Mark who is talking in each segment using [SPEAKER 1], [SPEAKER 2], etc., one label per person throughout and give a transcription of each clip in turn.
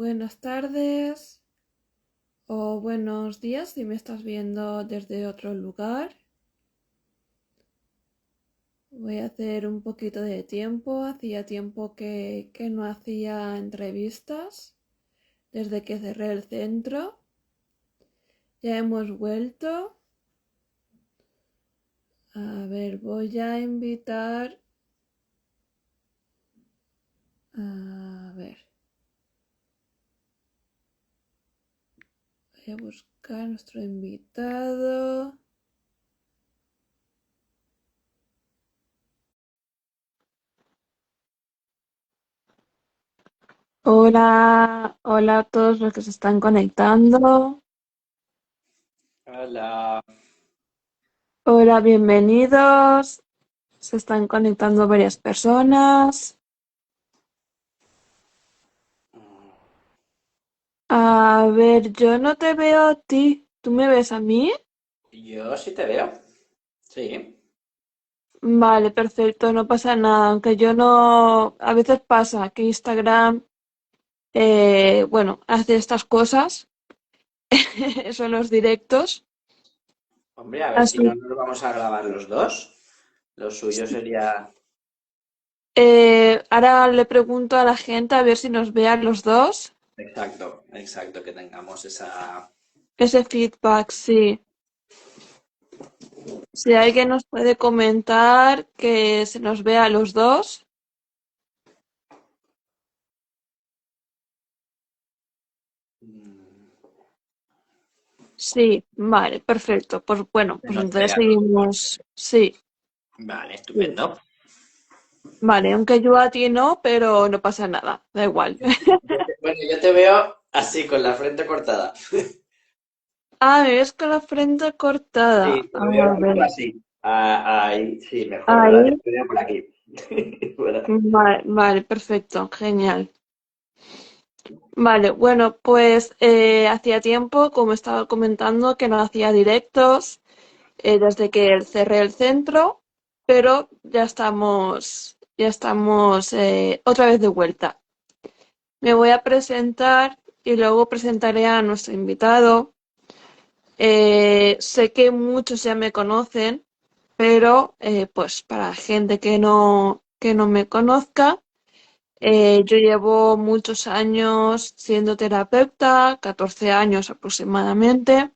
[SPEAKER 1] Buenas tardes o buenos días si me estás viendo desde otro lugar. Voy a hacer un poquito de tiempo. Hacía tiempo que no hacía entrevistas desde que cerré el centro. Ya hemos vuelto. A ver, voy a invitar. A ver. Voy a buscar a nuestro invitado. Hola, hola a todos los que se están conectando.
[SPEAKER 2] Hola.
[SPEAKER 1] Hola, bienvenidos. Se están conectando varias personas. A ver, yo no te veo a ti. ¿Tú me ves a mí?
[SPEAKER 2] Yo sí te veo. Sí.
[SPEAKER 1] Vale, perfecto, no pasa nada. Aunque yo no... A veces pasa que Instagram, bueno, hace estas cosas. Son los directos.
[SPEAKER 2] Hombre, a ver si no
[SPEAKER 1] Así.
[SPEAKER 2] nos vamos a grabar los dos. Lo suyo sería...
[SPEAKER 1] Ahora le pregunto a la gente a ver si nos vean los dos.
[SPEAKER 2] Exacto, exacto, que tengamos esa...
[SPEAKER 1] Ese feedback, sí. Si alguien nos puede comentar que se nos vea a los dos. Sí, vale, perfecto. Pues bueno,
[SPEAKER 2] que
[SPEAKER 1] pues
[SPEAKER 2] nos
[SPEAKER 1] entonces
[SPEAKER 2] vean los dos.
[SPEAKER 1] seguimos. Sí,
[SPEAKER 2] Vale,
[SPEAKER 1] sí.
[SPEAKER 2] estupendo.
[SPEAKER 1] Vale, aunque yo a ti no, pero no pasa nada, da igual.
[SPEAKER 2] Bueno, yo te veo así, con la frente cortada.
[SPEAKER 1] Ah, me ves con la frente cortada.
[SPEAKER 2] Sí, te
[SPEAKER 1] A
[SPEAKER 2] lo veo justo
[SPEAKER 1] ver,
[SPEAKER 2] así. Ah, ahí, sí, mejor, ¿verdad?
[SPEAKER 1] ahí.
[SPEAKER 2] Te veo por aquí. Bueno.
[SPEAKER 1] Vale, vale, perfecto, genial. Vale, bueno, pues hacía tiempo, como estaba comentando, que no hacía directos desde que cerré el centro, pero ya estamos otra vez de vuelta. Me voy a presentar y luego presentaré a nuestro invitado. Sé que muchos ya me conocen, pero pues para gente que no me conozca, yo llevo muchos años siendo terapeuta, 14 años aproximadamente.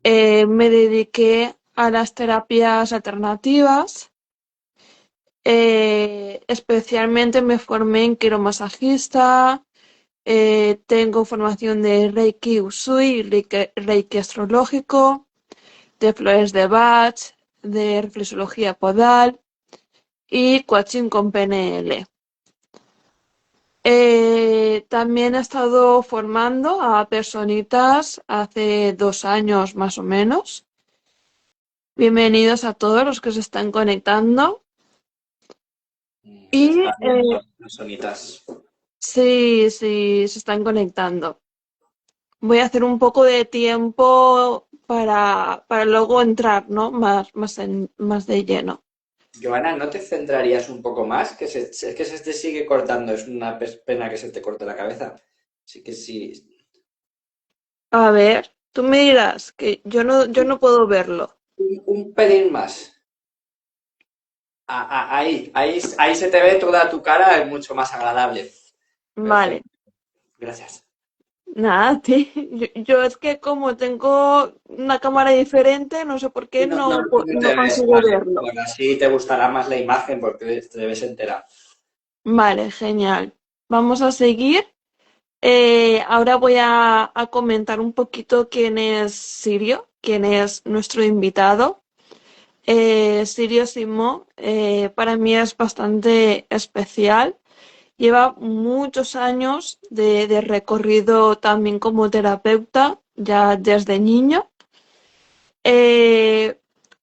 [SPEAKER 1] Me dediqué a las terapias alternativas. Especialmente me formé en quiromasajista. Tengo formación de Reiki Usui, Reiki astrológico, de flores de Bach, de reflexología podal y coaching con PNL. También he estado formando a personitas hace 2 años más o menos. Bienvenidos a todos los que se están conectando.
[SPEAKER 2] Ya
[SPEAKER 1] Y
[SPEAKER 2] están viendo las sonitas.
[SPEAKER 1] sí, sí, se están conectando. Voy a hacer un poco de tiempo para luego entrar, ¿no? Más de lleno.
[SPEAKER 2] Joana, ¿no te centrarías un poco más? Es que se te sigue cortando, es una pena que se te corte la cabeza. Así que sí,
[SPEAKER 1] A ver, tú me dirás que yo no puedo verlo.
[SPEAKER 2] un pelín más. Ahí se te ve toda tu cara, es mucho más agradable.
[SPEAKER 1] Vale,
[SPEAKER 2] Perfecto, gracias.
[SPEAKER 1] nada, yo es que como tengo una cámara diferente, no sé por qué
[SPEAKER 2] Y no
[SPEAKER 1] no
[SPEAKER 2] te ves,
[SPEAKER 1] consigo
[SPEAKER 2] vale.
[SPEAKER 1] verlo.
[SPEAKER 2] Bueno, así te gustará más la imagen porque te debes enterar.
[SPEAKER 1] Vale, genial. Vamos a seguir. Ahora voy a comentar un poquito quién es Sirio, quién es nuestro invitado. Sirio Simón para mí es bastante especial. Lleva muchos años de recorrido también como terapeuta, ya desde niño. Eh,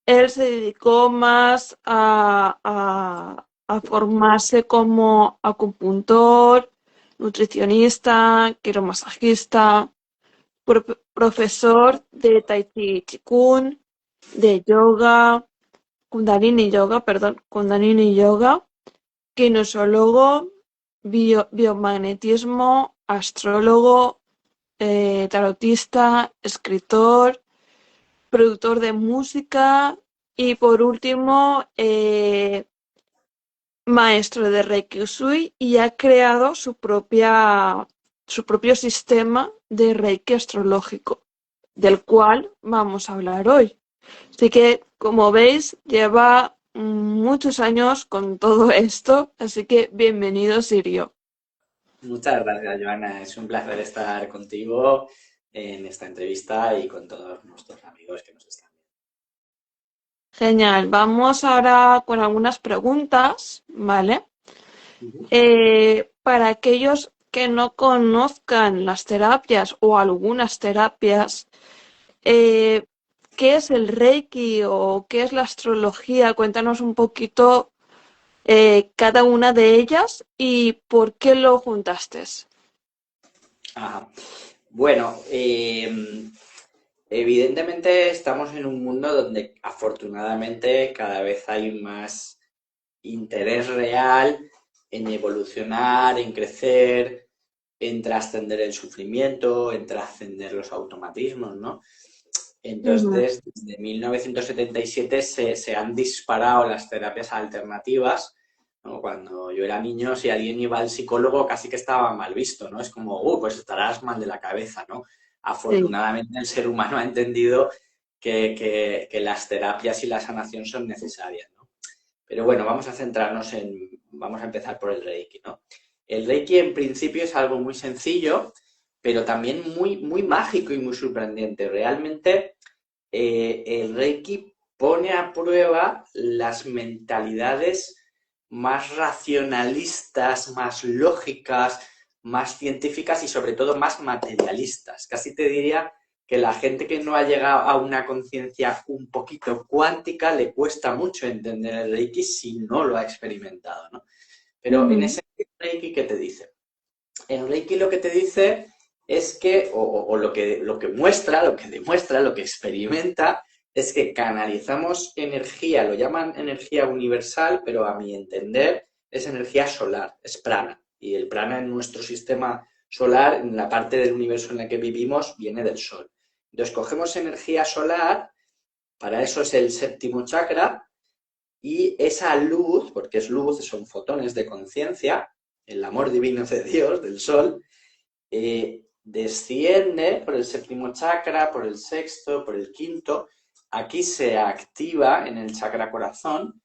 [SPEAKER 1] Él se dedicó más a formarse como acupuntor, nutricionista, quiromasajista, profesor de Tai Chi Chikun, de yoga, Kundalini Yoga, perdón, Kundalini Yoga, kinesiólogo, biomagnetismo, astrólogo, tarotista, escritor, productor de música y por último maestro de Reiki Usui y ha creado su propio sistema de Reiki astrológico, del cual vamos a hablar hoy. Así que, como veis, lleva muchos años con todo esto, así que bienvenido, Sirio.
[SPEAKER 2] Muchas gracias, Joana. Es un placer estar contigo en esta entrevista y con todos nuestros amigos que nos están
[SPEAKER 1] Genial, vamos ahora con algunas preguntas, ¿vale?
[SPEAKER 2] viendo.
[SPEAKER 1] Para aquellos que no conozcan las terapias o algunas terapias, eh, ¿qué es el Reiki o qué es la astrología? Cuéntanos un poquito cada una de ellas y por qué lo juntaste.
[SPEAKER 2] Ajá. Bueno, evidentemente estamos en un mundo donde afortunadamente cada vez hay más interés real en evolucionar, en crecer, en trascender el sufrimiento, en trascender los automatismos, ¿no?
[SPEAKER 1] Ujú.
[SPEAKER 2] Entonces, desde 1977 se han disparado las terapias alternativas, ¿no? Cuando yo era niño, si alguien iba al psicólogo, casi que estaba mal visto, ¿no? Es como, pues estarás mal de la cabeza, ¿no?
[SPEAKER 1] Sí.
[SPEAKER 2] Afortunadamente, el ser humano ha entendido que las terapias y la sanación son necesarias, ¿no? Pero bueno, vamos a empezar por el Reiki, ¿no? El Reiki en principio es algo muy sencillo, pero también muy mágico y muy sorprendente. Realmente el Reiki pone a prueba las mentalidades más racionalistas, más lógicas, más científicas y sobre todo más materialistas. Casi te diría que la gente que no ha llegado a una conciencia un poquito cuántica le cuesta mucho entender el Reiki si no lo ha experimentado, ¿no? Pero en
[SPEAKER 1] Ujú.
[SPEAKER 2] ese Reiki, ¿qué te dice? El Reiki lo que te dice es que, o lo que muestra, lo que demuestra, lo que experimenta, es que canalizamos energía, lo llaman energía universal, pero a mi entender es energía solar, es prana. Y el prana en nuestro sistema solar, en la parte del universo en la que vivimos, viene del sol. Entonces cogemos energía solar, para eso es el séptimo chakra, y esa luz, porque es luz, son fotones de conciencia, el amor divino de Dios, del sol, desciende por el séptimo chakra, por el sexto, por el quinto. Aquí se activa en el chakra corazón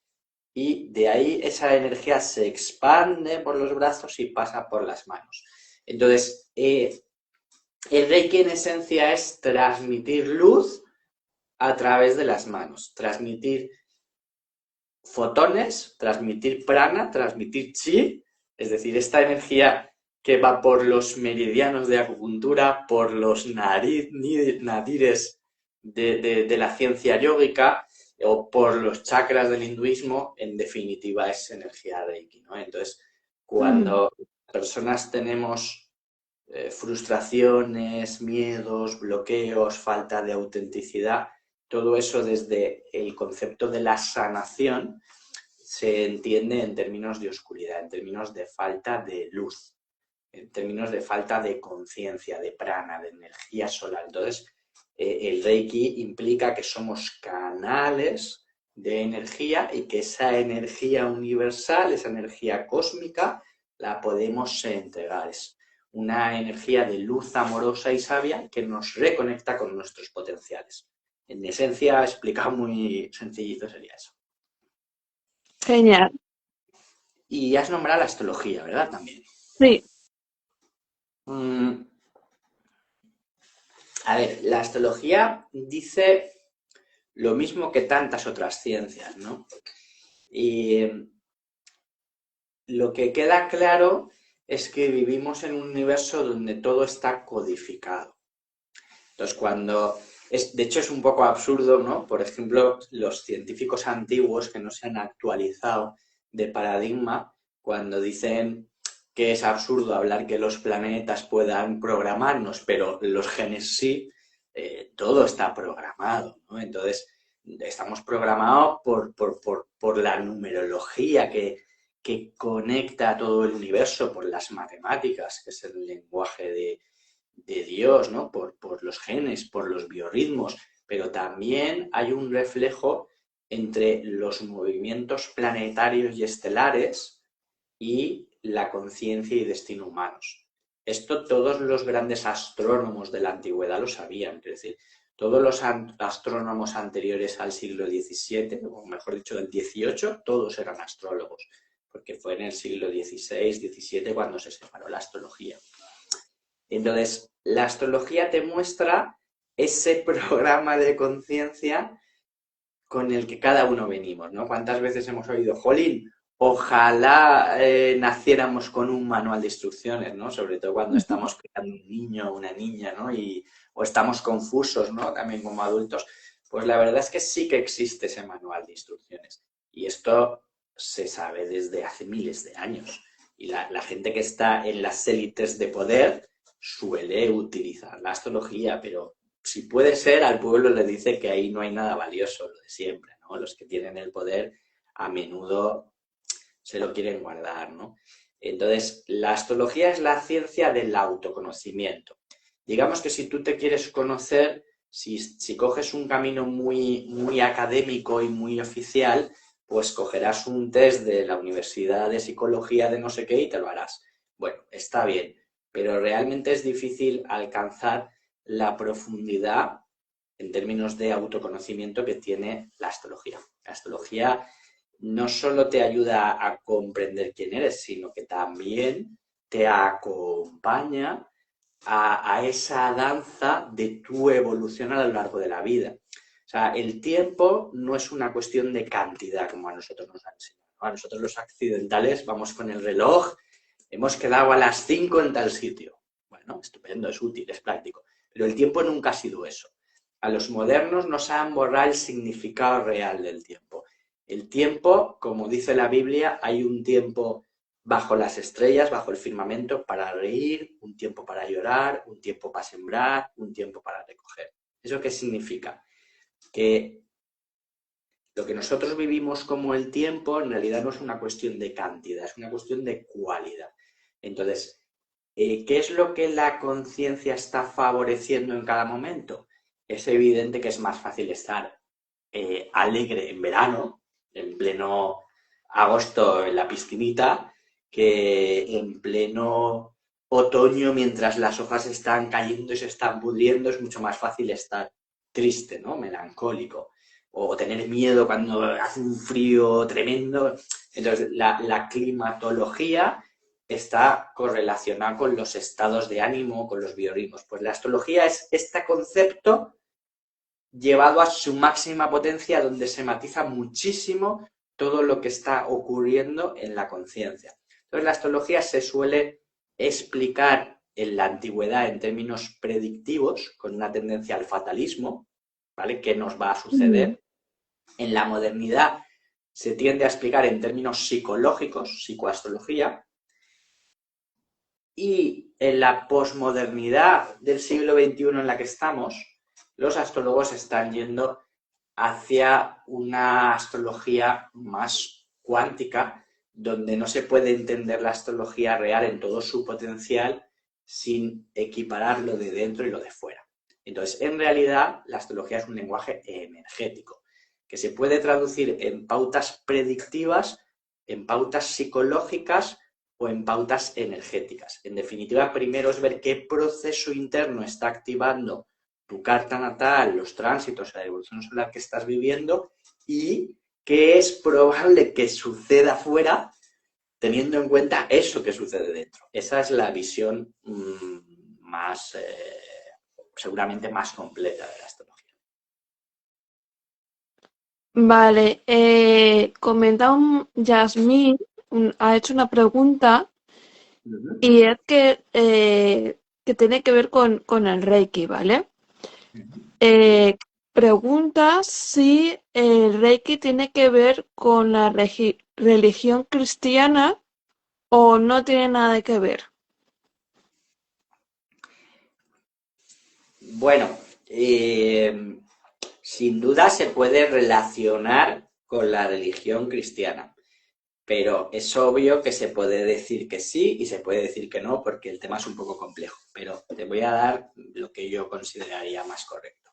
[SPEAKER 2] y de ahí esa energía se expande por los brazos y pasa por las manos. Entonces, el Reiki en esencia es transmitir luz a través de las manos, transmitir fotones, transmitir prana, transmitir chi, es decir, esta energía que va por los meridianos de acupuntura, por los nadires de la ciencia yógica o por los chakras del hinduismo, en definitiva es energía Reiki, ¿no? Entonces,
[SPEAKER 1] Ujú.
[SPEAKER 2] cuando personas tenemos frustraciones, miedos, bloqueos, falta de autenticidad, todo eso desde el concepto de la sanación se entiende en términos de oscuridad, en términos de falta de luz, en términos de falta de conciencia, de prana, de energía solar. Entonces, el Reiki implica que somos canales de energía y que esa energía universal, esa energía cósmica, la podemos entregar. Es una energía de luz amorosa y sabia que nos reconecta con nuestros potenciales. En esencia, explicado muy sencillito, sería eso.
[SPEAKER 1] Genial.
[SPEAKER 2] Y has nombrado la astrología, ¿verdad? También.
[SPEAKER 1] Sí.
[SPEAKER 2] Mm, a ver, la astrología dice lo mismo que tantas otras ciencias, ¿no? Y lo que queda claro es que vivimos en un universo donde todo está codificado. Entonces, de hecho, es un poco absurdo, ¿no? Por ejemplo, los científicos antiguos que no se han actualizado de paradigma, cuando dicen que es absurdo hablar que los planetas puedan programarnos, pero los genes sí, todo está programado, ¿no? Entonces, estamos programados por la numerología que conecta a todo el universo por las matemáticas, que es el lenguaje de Dios, ¿no? Por los genes, por los biorritmos, pero también hay un reflejo entre los movimientos planetarios y estelares y la conciencia y destino humanos. Esto todos los grandes astrónomos de la antigüedad lo sabían, es decir, todos los astrónomos anteriores al siglo XVII, o mejor dicho, del XVIII, todos eran astrólogos, porque fue en el siglo XVI, XVII cuando se separó la astrología. Entonces, la astrología te muestra ese programa de conciencia con el que cada uno venimos, ¿no? ¿Cuántas veces hemos oído, jolín, ojalá naciéramos con un manual de instrucciones, ¿no? Sobre todo cuando estamos creando un niño o una niña, ¿no? O estamos confusos, ¿no? También como adultos. Pues la verdad es que sí que existe ese manual de instrucciones. Y esto se sabe desde hace miles de años. Y la gente que está en las élites de poder suele utilizar la astrología, pero si puede ser, al pueblo le dice que ahí no hay nada valioso, lo de siempre, ¿no? Los que tienen el poder a menudo se lo quieren guardar, ¿no? Entonces, la astrología es la ciencia del autoconocimiento. Digamos que si tú te quieres conocer, si coges un camino muy académico y muy oficial, pues cogerás un test de la Universidad de Psicología de no sé qué y te lo harás. Bueno, está bien, pero realmente es difícil alcanzar la profundidad en términos de autoconocimiento que tiene la astrología. La astrología no solo te ayuda a comprender quién eres, sino que también te acompaña a esa danza de tu evolución a lo largo de la vida. O sea, el tiempo no es una cuestión de cantidad, como a nosotros nos han enseñado. A nosotros los occidentales vamos con el reloj, hemos quedado a las 5 en tal sitio. Bueno, estupendo, es útil, es práctico. Pero el tiempo nunca ha sido eso. A los modernos nos han borrado el significado real del tiempo. El tiempo, como dice la Biblia, hay un tiempo bajo las estrellas, bajo el firmamento, para reír, un tiempo para llorar, un tiempo para sembrar, un tiempo para recoger. ¿Eso qué significa? Que lo que nosotros vivimos como el tiempo en realidad no es una cuestión de cantidad, es una cuestión de cualidad. Entonces, ¿qué es lo que la conciencia está favoreciendo en cada momento? Es evidente que es más fácil estar alegre en verano, en pleno agosto en la piscinita, que en pleno otoño, mientras las hojas están cayendo y se están pudriendo, es mucho más fácil estar triste, ¿no? Melancólico. O tener miedo cuando hace un frío tremendo. Entonces, la climatología está correlacionada con los estados de ánimo, con los biorritmos. Pues la astrología es este concepto llevado a su máxima potencia, donde se matiza muchísimo todo lo que está ocurriendo en la conciencia. Entonces, la astrología se suele explicar en la antigüedad en términos predictivos, con una tendencia al fatalismo, ¿vale? ¿Qué nos va a suceder? En la modernidad se tiende a explicar en términos psicológicos, psicoastrología, y en la posmodernidad del siglo XXI en la que estamos, los astrólogos están yendo hacia una astrología más cuántica, donde no se puede entender la astrología real en todo su potencial sin equiparar lo de dentro y lo de fuera. Entonces, en realidad, la astrología es un lenguaje energético, que se puede traducir en pautas predictivas, en pautas psicológicas o en pautas energéticas. En definitiva, primero es ver qué proceso interno está activando tu carta natal, los tránsitos, la evolución solar que estás viviendo y qué es probable que suceda fuera teniendo en cuenta eso que sucede dentro. Esa es la visión más, seguramente más completa de la astrología.
[SPEAKER 1] Vale, comenta Yasmín, ha hecho una pregunta y es que tiene que ver con el Reiki, ¿vale? Eh, Pregunta si el Reiki tiene que ver con la religión cristiana o no tiene nada que ver.
[SPEAKER 2] Bueno, sin duda se puede relacionar con la religión cristiana. pero es obvio que se puede decir que sí y se puede decir que no, porque el tema es un poco complejo, pero te voy a dar lo que yo consideraría más correcto.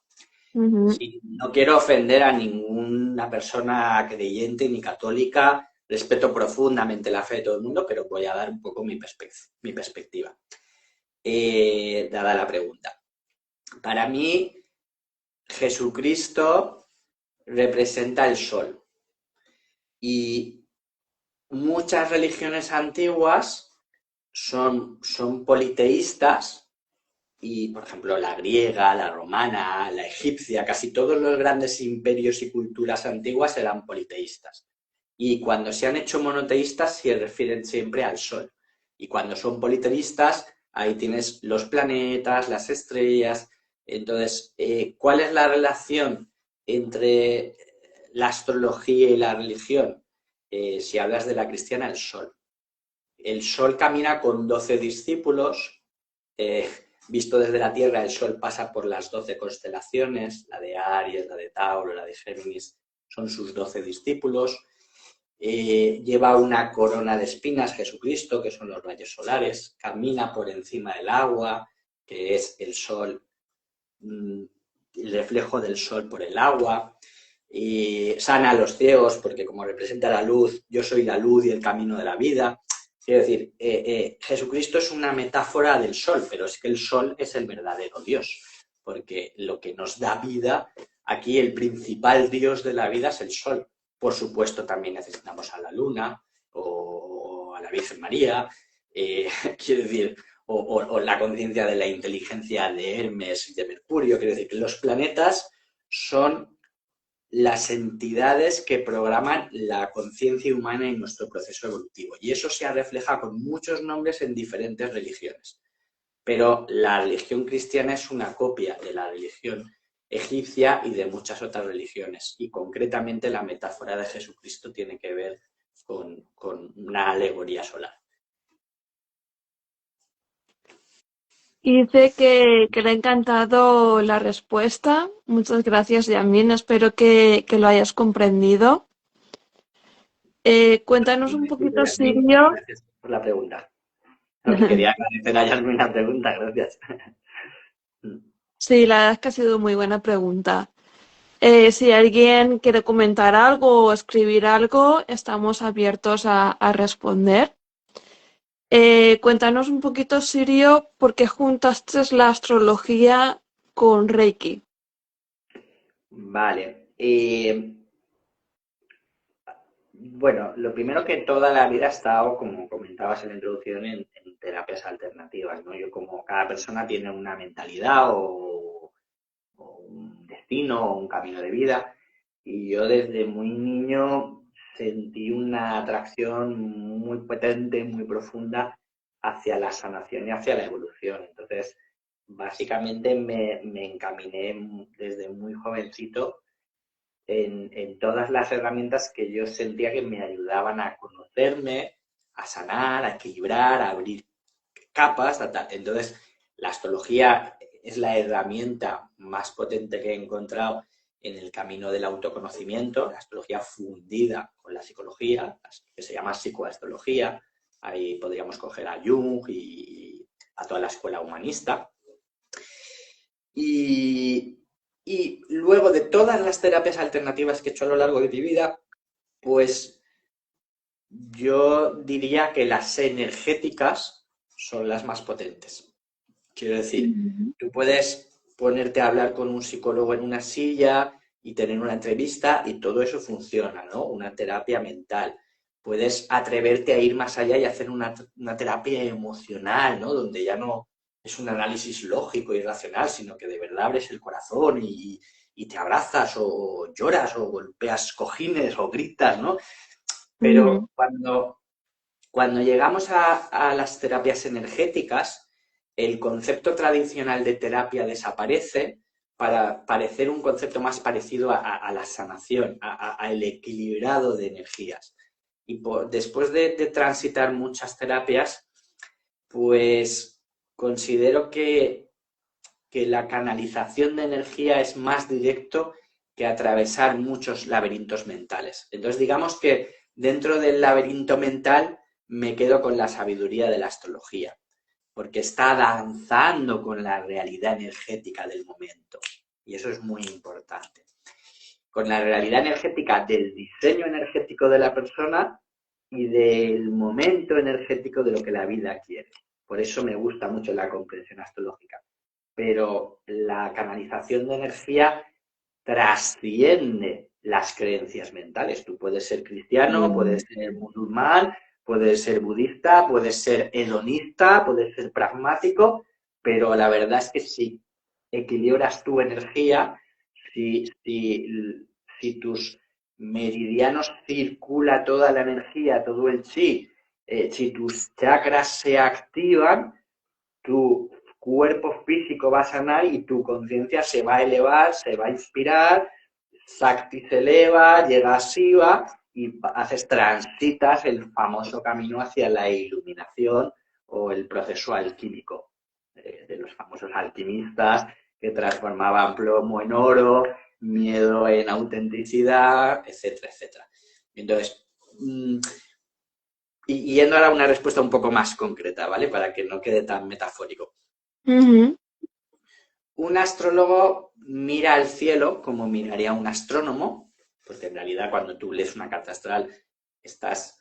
[SPEAKER 1] Ujú,
[SPEAKER 2] Sí, no quiero ofender a ninguna persona creyente ni católica, respeto profundamente la fe de todo el mundo, pero voy a dar un poco mi perspectiva, dada la pregunta. Para mí, Jesucristo representa el sol y muchas religiones antiguas son politeístas y, por ejemplo, la griega, la romana, la egipcia, casi todos los grandes imperios y culturas antiguas eran politeístas. Y cuando se han hecho monoteístas se refieren siempre al sol. Y cuando son politeístas, ahí tienes los planetas, las estrellas. Entonces, ¿cuál es la relación entre la astrología y la religión? Si hablas de la cristiana, el sol. El sol camina con 12 discípulos. eh, Visto desde la Tierra, el sol pasa por las 12 constelaciones, la de Aries, la de Tauro, la de Géminis, son sus 12 discípulos. Lleva una corona de espinas, Jesucristo, que son los rayos solares, camina por encima del agua, que es el sol, el reflejo del sol por el agua, y sana a los ciegos, porque como representa la luz, yo soy la luz y el camino de la vida. Quiero decir, Jesucristo es una metáfora del sol, pero es que el sol es el verdadero Dios, porque lo que nos da vida, aquí el principal Dios de la vida es el sol. Por supuesto, también necesitamos a la luna o a la Virgen María, quiero decir, o la conciencia de la inteligencia de Hermes y de Mercurio. Quiero decir que los planetas son las entidades que programan la conciencia humana en nuestro proceso evolutivo. Y eso se refleja con muchos nombres en diferentes religiones. Pero la religión cristiana es una copia de la religión egipcia y de muchas otras religiones. Y concretamente la metáfora de Jesucristo tiene que ver con una alegoría solar.
[SPEAKER 1] y dice que le ha encantado la respuesta. Muchas gracias, Yamin. Espero que lo hayas comprendido. Cuéntanos un poquito, Sirio.
[SPEAKER 2] Gracias por la pregunta. No, que quería agradecer a Yasmin la pregunta, gracias.
[SPEAKER 1] Sí, la verdad es que ha sido muy buena pregunta. Si alguien quiere comentar algo o escribir algo, estamos abiertos a responder. Cuéntanos un poquito, Sirio, por qué juntaste la astrología con Reiki.
[SPEAKER 2] Vale. Bueno, lo primero que toda la vida he estado, como comentabas en la introducción, en terapias alternativas, ¿no? Yo como cada persona tiene una mentalidad o un destino o un camino de vida y yo desde muy niño sentí una atracción muy potente, muy profunda hacia la sanación y hacia la evolución. Entonces, básicamente me encaminé desde muy jovencito en todas las herramientas que yo sentía que me ayudaban a conocerme, a sanar, a equilibrar, a abrir capas. Entonces, la astrología es la herramienta más potente que he encontrado en el camino del autoconocimiento, la astrología fundida con la psicología, que se llama psicoastrología. Ahí podríamos coger a Jung y a toda la escuela humanista. Y, y luego de todas las terapias alternativas que he hecho a lo largo de mi vida, pues yo diría que las energéticas son las más potentes. Quiero decir,
[SPEAKER 1] Ujú.
[SPEAKER 2] tú puedes ponerte a hablar con un psicólogo en una silla y tener una entrevista y todo eso funciona, ¿no? Una terapia mental. Puedes atreverte a ir más allá y hacer una terapia emocional, ¿no? Donde ya no es un análisis lógico y racional, sino que de verdad abres el corazón y te abrazas o lloras o golpeas cojines o gritas, ¿no?
[SPEAKER 1] Ujú.
[SPEAKER 2] Pero cuando llegamos a las terapias energéticas, el concepto tradicional de terapia desaparece para parecer un concepto más parecido a la sanación, al equilibrado de energías. Y después de transitar muchas terapias, pues considero que la canalización de energía es más directo que atravesar muchos laberintos mentales. Entonces, digamos que dentro del laberinto mental me quedo con la sabiduría de la astrología, porque está danzando con la realidad energética del momento. Y eso es muy importante. Con la realidad energética del diseño energético de la persona y del momento energético de lo que la vida quiere. Por eso me gusta mucho la comprensión astrológica. Pero la canalización de energía trasciende las creencias mentales. Tú puedes ser cristiano, puedes ser musulmán, puedes ser budista, puedes ser hedonista, puedes ser pragmático, pero la verdad es que si equilibras tu energía, si tus meridianos circula toda la energía, todo el chi, si tus chakras se activan, tu cuerpo físico va a sanar y tu conciencia se va a elevar, se va a inspirar, Sakti se eleva, llega a Shiva y transitas el famoso camino hacia la iluminación o el proceso alquímico de los famosos alquimistas que transformaban plomo en oro, miedo en autenticidad, etcétera, etcétera. Entonces, y yendo ahora a una respuesta un poco más concreta, ¿vale? Para que no quede tan metafórico. Un astrólogo mira al cielo como miraría un astrónomo, porque en realidad cuando tú lees una carta astral estás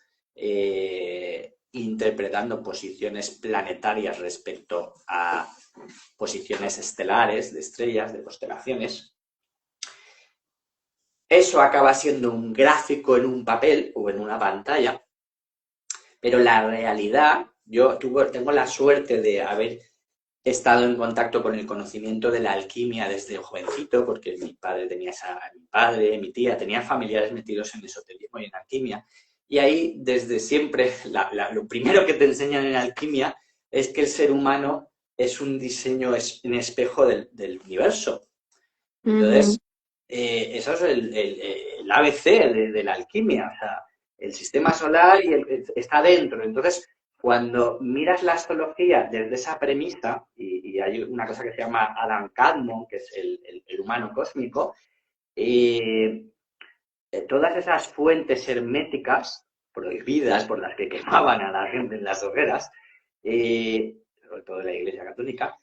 [SPEAKER 2] interpretando posiciones planetarias respecto a posiciones estelares, de estrellas, de constelaciones. Eso acaba siendo un gráfico en un papel o en una pantalla, pero la realidad, yo tengo la suerte de haber estado en contacto con el conocimiento de la alquimia desde jovencito, porque mi padre, mi tía, tenían familiares metidos en esoterismo y en alquimia. Y ahí, desde siempre, lo primero que te enseñan en alquimia es que el ser humano es un diseño en espejo del universo. Entonces, eso es el ABC de la alquimia. O sea, el sistema solar está dentro. Entonces, cuando miras la astrología desde esa premisa, y hay una cosa que se llama Adam Kadmon, que es el humano cósmico, todas esas fuentes herméticas prohibidas por las que quemaban a la gente en las hogueras, sobre todo en la Iglesia Católica,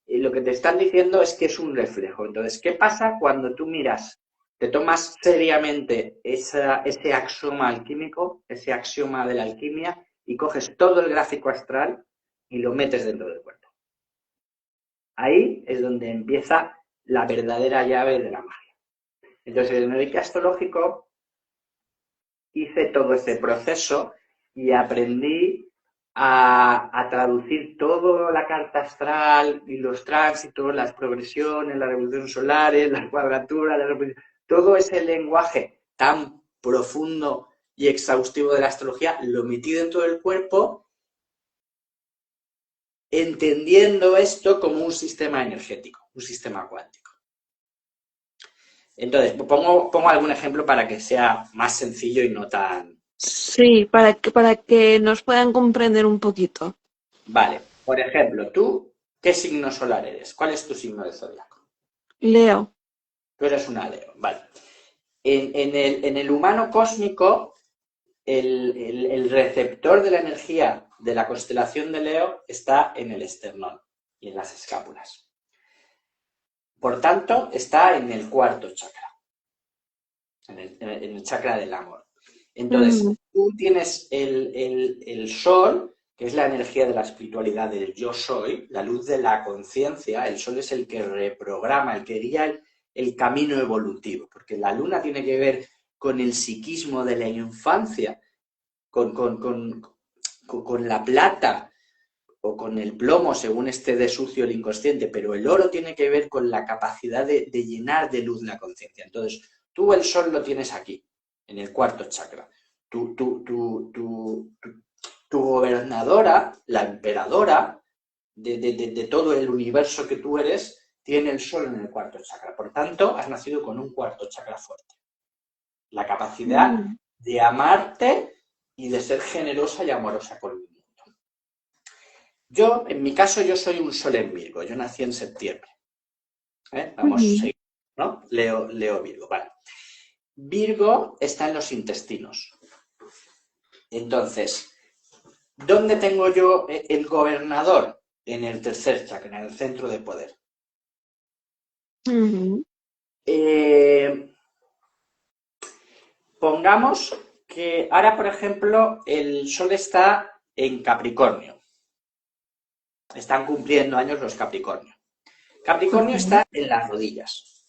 [SPEAKER 2] lo que te están diciendo es que es un reflejo. Entonces, ¿qué pasa cuando tú miras, te tomas seriamente ese axioma alquímico, ese axioma de la alquimia, y coges todo el gráfico astral y lo metes dentro del cuerpo? Ahí es donde empieza la verdadera llave de la magia. Entonces, en el Reiki astrológico hice todo ese proceso y aprendí a traducir toda la carta astral y los tránsitos, las progresiones, las revoluciones solares, las cuadraturas, todo ese lenguaje tan profundo y exhaustivo de la astrología, lo metí dentro del cuerpo, entendiendo esto como un sistema energético, un sistema cuántico. Entonces, pongo algún ejemplo para que sea más sencillo y no tan...
[SPEAKER 1] Sí, para que nos puedan comprender un poquito.
[SPEAKER 2] Vale, por ejemplo, ¿tú qué signo solar eres? ¿Cuál es tu signo de zodiaco?
[SPEAKER 1] Leo.
[SPEAKER 2] Tú eres una Leo, vale. En el humano cósmico, el receptor de la energía de la constelación de Leo está en el esternón y en las escápulas. Por tanto, está en el cuarto chakra, en el chakra del amor. Entonces, tú tienes el sol, que es la energía de la espiritualidad del yo soy, la luz de la conciencia. El sol es el que reprograma, el que guía el camino evolutivo, porque la luna tiene que ver con el psiquismo de la infancia, con la plata o con el plomo, según esté de sucio el inconsciente, pero el oro tiene que ver con la capacidad de llenar de luz la conciencia. Entonces, tú el sol lo tienes aquí, en el cuarto chakra. Tu gobernadora, la emperadora de todo el universo que tú eres, tiene el sol en el cuarto chakra. Por tanto, has nacido con un cuarto chakra fuerte. La capacidad de amarte y de ser generosa y amorosa con el mundo. Yo, en mi caso, yo soy un sol en Virgo. Yo nací en septiembre. Vamos a seguir, ¿no? Leo Virgo, vale. Virgo está en los intestinos. Entonces, ¿dónde tengo yo el gobernador? En el tercer chakra, en el centro de poder.
[SPEAKER 1] Ujú,
[SPEAKER 2] Eh, Pongamos que ahora, por ejemplo, el Sol está en Capricornio. Están cumpliendo años los Capricornio. Capricornio
[SPEAKER 1] ujú,
[SPEAKER 2] está en las rodillas.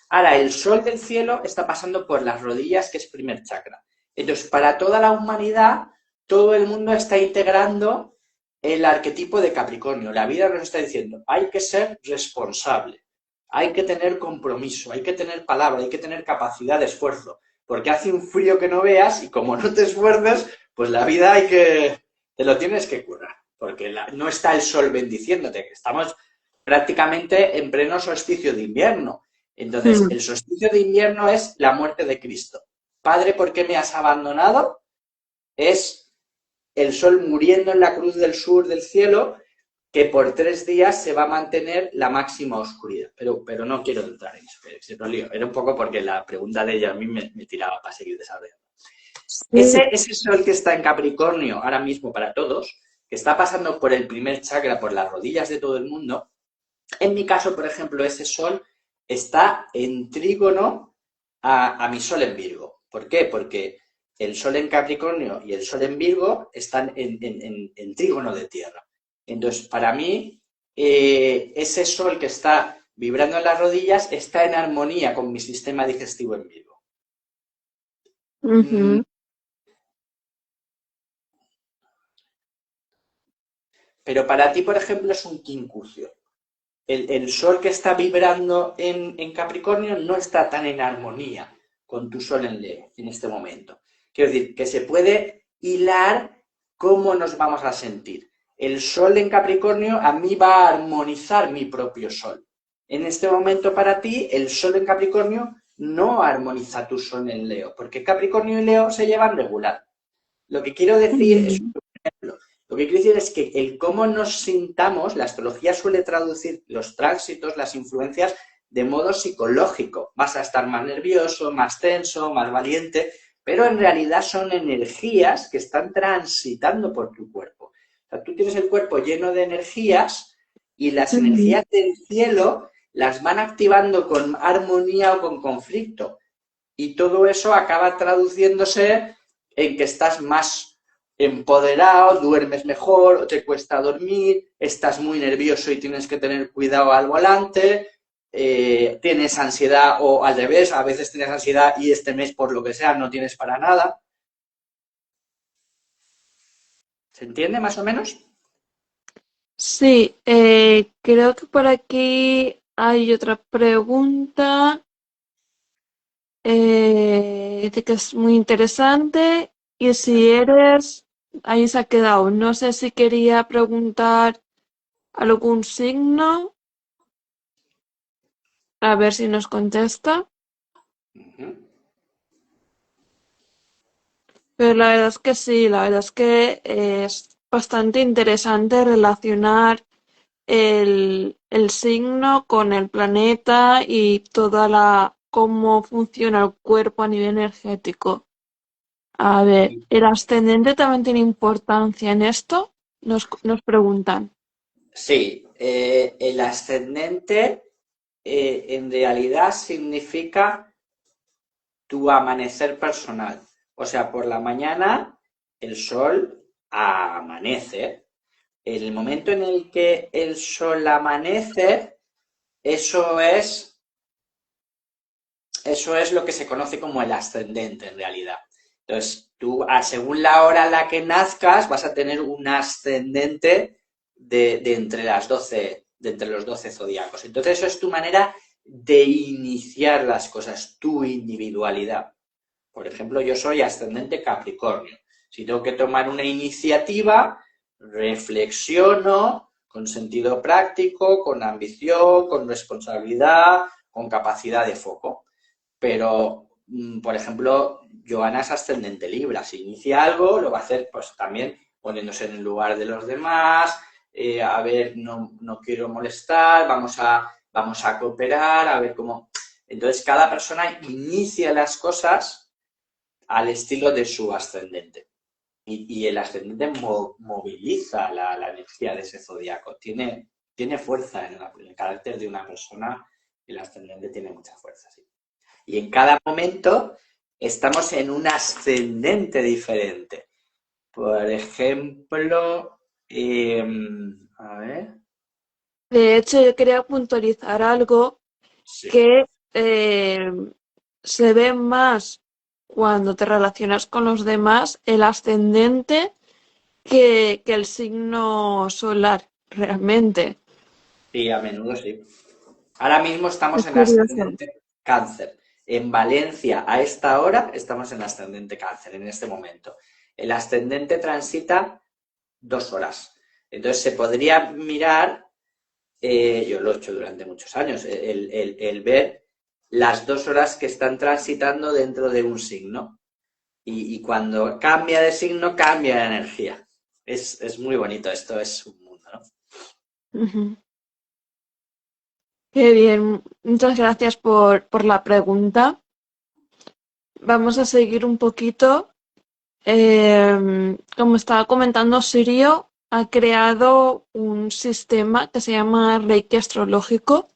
[SPEAKER 2] Ahora, el Sol del cielo está pasando por las rodillas, que es primer chakra. Entonces, para toda la humanidad, todo el mundo está integrando el arquetipo de Capricornio. La vida nos está diciendo, hay que ser responsable, hay que tener compromiso, hay que tener palabra, hay que tener capacidad de esfuerzo, porque hace un frío que no veas y como no te esfuerces, pues la vida te lo tienes que currar, porque no está el sol bendiciéndote, estamos prácticamente en pleno solsticio de invierno. Entonces,
[SPEAKER 1] ujú.
[SPEAKER 2] el solsticio de invierno es la muerte de Cristo. Padre, ¿por qué me has abandonado? Es el sol muriendo en la cruz del sur del cielo, que por 3 días se va a mantener la máxima oscuridad. Pero no quiero entrar en eso, que no lío. Era un poco porque la pregunta de ella a mí me tiraba para seguir desarrollando.
[SPEAKER 1] Sí.
[SPEAKER 2] Ese sol que está en Capricornio ahora mismo para todos, que está pasando por el primer chakra, por las rodillas de todo el mundo, en mi caso, por ejemplo, ese sol está en trígono a mi sol en Virgo. ¿Por qué? Porque el sol en Capricornio y el sol en Virgo están en trígono de tierra. Entonces, para mí, ese sol que está vibrando en las rodillas está en armonía con mi sistema digestivo en Virgo. Mm,
[SPEAKER 1] Ujú,
[SPEAKER 2] pero para ti, por ejemplo, es un quincuncio. El sol que está vibrando en Capricornio no está tan en armonía con tu sol en Leo en este momento. Quiero decir, que se puede hilar cómo nos vamos a sentir. El sol en Capricornio a mí va a armonizar mi propio sol. En este momento para ti, el sol en Capricornio no armoniza tu sol en Leo, porque Capricornio y Leo se llevan regular. Lo que quiero decir es
[SPEAKER 1] ujú,
[SPEAKER 2] lo que quiero decir es que el cómo nos sintamos, la astrología suele traducir los tránsitos, las influencias de modo psicológico. Vas a estar más nervioso, más tenso, más valiente, pero en realidad son energías que están transitando por tu cuerpo. O sea, tú tienes el cuerpo lleno de energías y las
[SPEAKER 1] ujú.
[SPEAKER 2] energías del cielo las van activando con armonía o con conflicto. Y todo eso acaba traduciéndose en que estás más empoderado, duermes mejor, o te cuesta dormir, estás muy nervioso y tienes que tener cuidado al volante, tienes ansiedad o al revés, a veces tienes ansiedad y este mes por lo que sea no tienes para nada. ¿Se entiende más o menos?
[SPEAKER 1] Sí, creo que por aquí hay otra pregunta de que es muy interesante y si eres, ahí se ha quedado. No sé si quería preguntar algún signo, a ver si nos contesta.
[SPEAKER 2] Uh -huh.
[SPEAKER 1] Pero la verdad es que sí, la verdad es que es bastante interesante relacionar el signo con el planeta y toda cómo funciona el cuerpo a nivel energético. A ver, ¿el ascendente también tiene importancia en esto? Nos preguntan.
[SPEAKER 2] Sí, el ascendente en realidad significa tu amanecer personal. O sea, por la mañana el sol amanece. El momento en el que el sol amanece, eso es, eso es lo que se conoce como el ascendente en realidad. Entonces, tú, según la hora a la que nazcas, vas a tener un ascendente de entre de entre los 12 zodiacos. Entonces, eso es tu manera de iniciar las cosas, tu individualidad. Por ejemplo, yo soy ascendente Capricornio. Si tengo que tomar una iniciativa, reflexiono con sentido práctico, con ambición, con responsabilidad, con capacidad de foco. Pero, por ejemplo, Joana es ascendente Libra. Si inicia algo, lo va a hacer pues también poniéndose en el lugar de los demás. A ver, no quiero molestar, vamos a cooperar, a ver cómo. Entonces, cada persona inicia las cosas al estilo de su ascendente. y el ascendente moviliza la energía de ese zodiaco. Tiene fuerza en el carácter de una persona, el ascendente tiene mucha fuerza, sí. Y en cada momento estamos en un ascendente diferente. Por ejemplo, a ver,
[SPEAKER 1] De hecho, yo quería puntualizar algo
[SPEAKER 2] sí.
[SPEAKER 1] que eh, se ve más cuando te relacionas con los demás, el ascendente, que el signo solar, realmente.
[SPEAKER 2] Sí, a menudo sí. Ahora mismo estamos
[SPEAKER 1] Es
[SPEAKER 2] en
[SPEAKER 1] curioso.
[SPEAKER 2] ascendente cáncer. En Valencia, a esta hora, estamos en ascendente cáncer, en este momento. El ascendente transita 2 horas. Entonces se podría mirar, yo lo he hecho durante muchos años, el ver las 2 horas que están transitando dentro de un signo. Y cuando cambia de signo, cambia de energía. Es muy bonito, esto es un mundo, ¿no?
[SPEAKER 1] Ujú. Qué bien, muchas gracias por la pregunta. Vamos a seguir un poquito. Como estaba comentando, Sirio ha creado un sistema que se llama Reiki astrológico.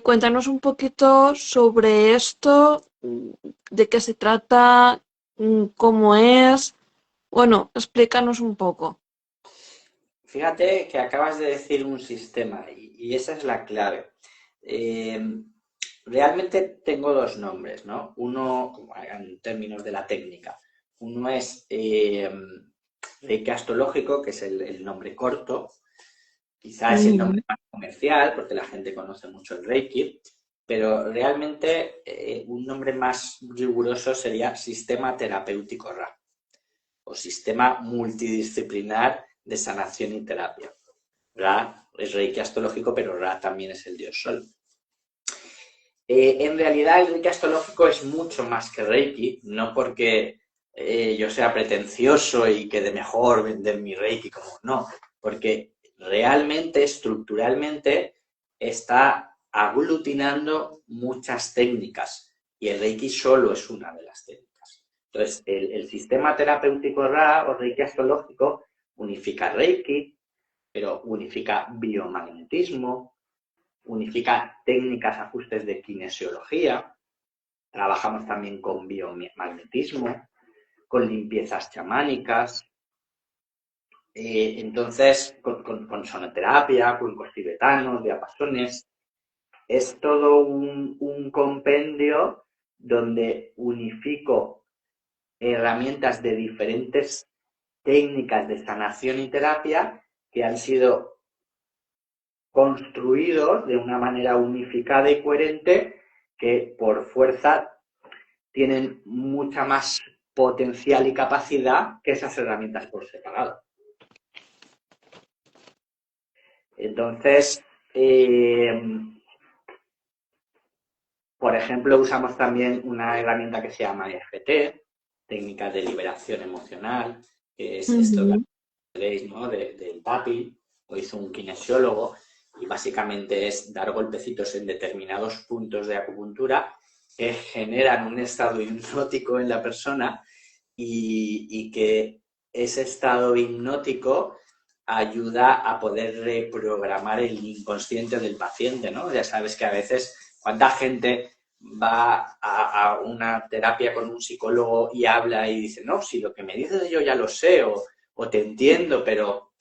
[SPEAKER 1] Cuéntanos un poquito sobre esto, de qué se trata, cómo es. Bueno, explícanos un poco.
[SPEAKER 2] Fíjate que acabas de decir un sistema y esa es la clave. Eh, Realmente tengo dos nombres, ¿no? Uno, como en términos de la técnica, uno es Reiki astrológico, que es el nombre corto, quizá es el nombre
[SPEAKER 1] Ujú,
[SPEAKER 2] más comercial, porque la gente conoce mucho el Reiki, pero realmente un nombre más riguroso sería Sistema Terapéutico Ra o Sistema Multidisciplinar de Sanación y Terapia. Ra es Reiki astrológico, pero Ra también es el dios Sol. En realidad el Reiki astrológico es mucho más que Reiki, no porque yo sea pretencioso y quede mejor vender mi Reiki, como no, porque realmente, estructuralmente, está aglutinando muchas técnicas y el Reiki solo es una de las técnicas. Entonces, el sistema terapéutico Ra o Reiki astrológico unifica Reiki, pero unifica biomagnetismo, unifica técnicas, ajustes de kinesiología, trabajamos también con biomagnetismo, con limpiezas chamánicas, entonces con sonoterapia, cuencos tibetanos, diapasones. Es todo un compendio donde unifico herramientas de diferentes técnicas de sanación y terapia que han sido construidos de una manera unificada y coherente que por fuerza tienen mucha más potencial y capacidad que esas herramientas por separado. Entonces, por ejemplo, usamos también una herramienta que se llama EFT, técnica de liberación emocional, que es esto que
[SPEAKER 1] ujú.
[SPEAKER 2] veréis, ¿no? Del tapping, lo hizo un kinesiólogo, y básicamente es dar golpecitos en determinados puntos de acupuntura que generan un estado hipnótico en la persona y que ese estado hipnótico ayuda a poder reprogramar el inconsciente del paciente, ¿no? Ya sabes que a veces, ¿cuánta gente va a una terapia con un psicólogo y habla y dice, no, si lo que me dices yo ya lo sé o te entiendo, pero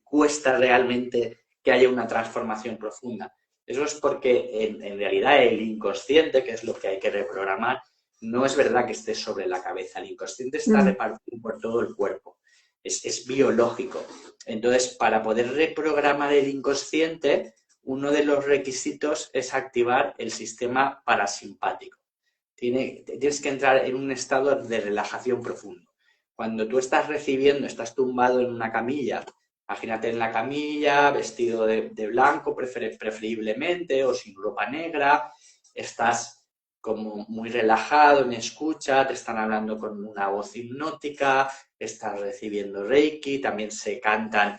[SPEAKER 2] cuesta realmente que haya una transformación profunda? Eso es porque en realidad el inconsciente, que es lo que hay que reprogramar, no es verdad que esté sobre la cabeza. El inconsciente está
[SPEAKER 1] Mm.
[SPEAKER 2] repartido por todo el cuerpo. Es biológico. Entonces, para poder reprogramar el inconsciente, uno de los requisitos es activar el sistema parasimpático. Tienes que entrar en un estado de relajación profundo. Cuando tú estás recibiendo, estás tumbado en una camilla, imagínate en la camilla, vestido de blanco preferiblemente o sin ropa negra, estás como muy relajado en escucha, te están hablando con una voz hipnótica, estás recibiendo Reiki, también se cantan,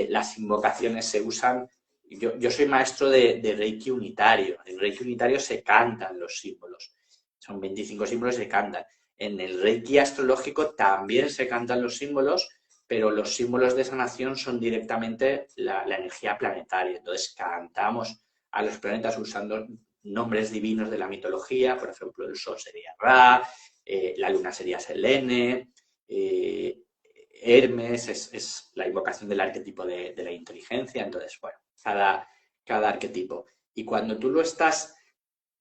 [SPEAKER 2] las invocaciones se usan. Yo soy maestro de Reiki unitario. En Reiki unitario se cantan los símbolos. Son 25 símbolos y se cantan. En el Reiki astrológico también se cantan los símbolos, pero los símbolos de sanación son directamente la energía planetaria. Entonces cantamos a los planetas usando nombres divinos de la mitología, por ejemplo, el Sol sería Ra, la Luna sería Selene, Hermes es la invocación del arquetipo de la inteligencia. Entonces, bueno, cada arquetipo. Y cuando tú lo estás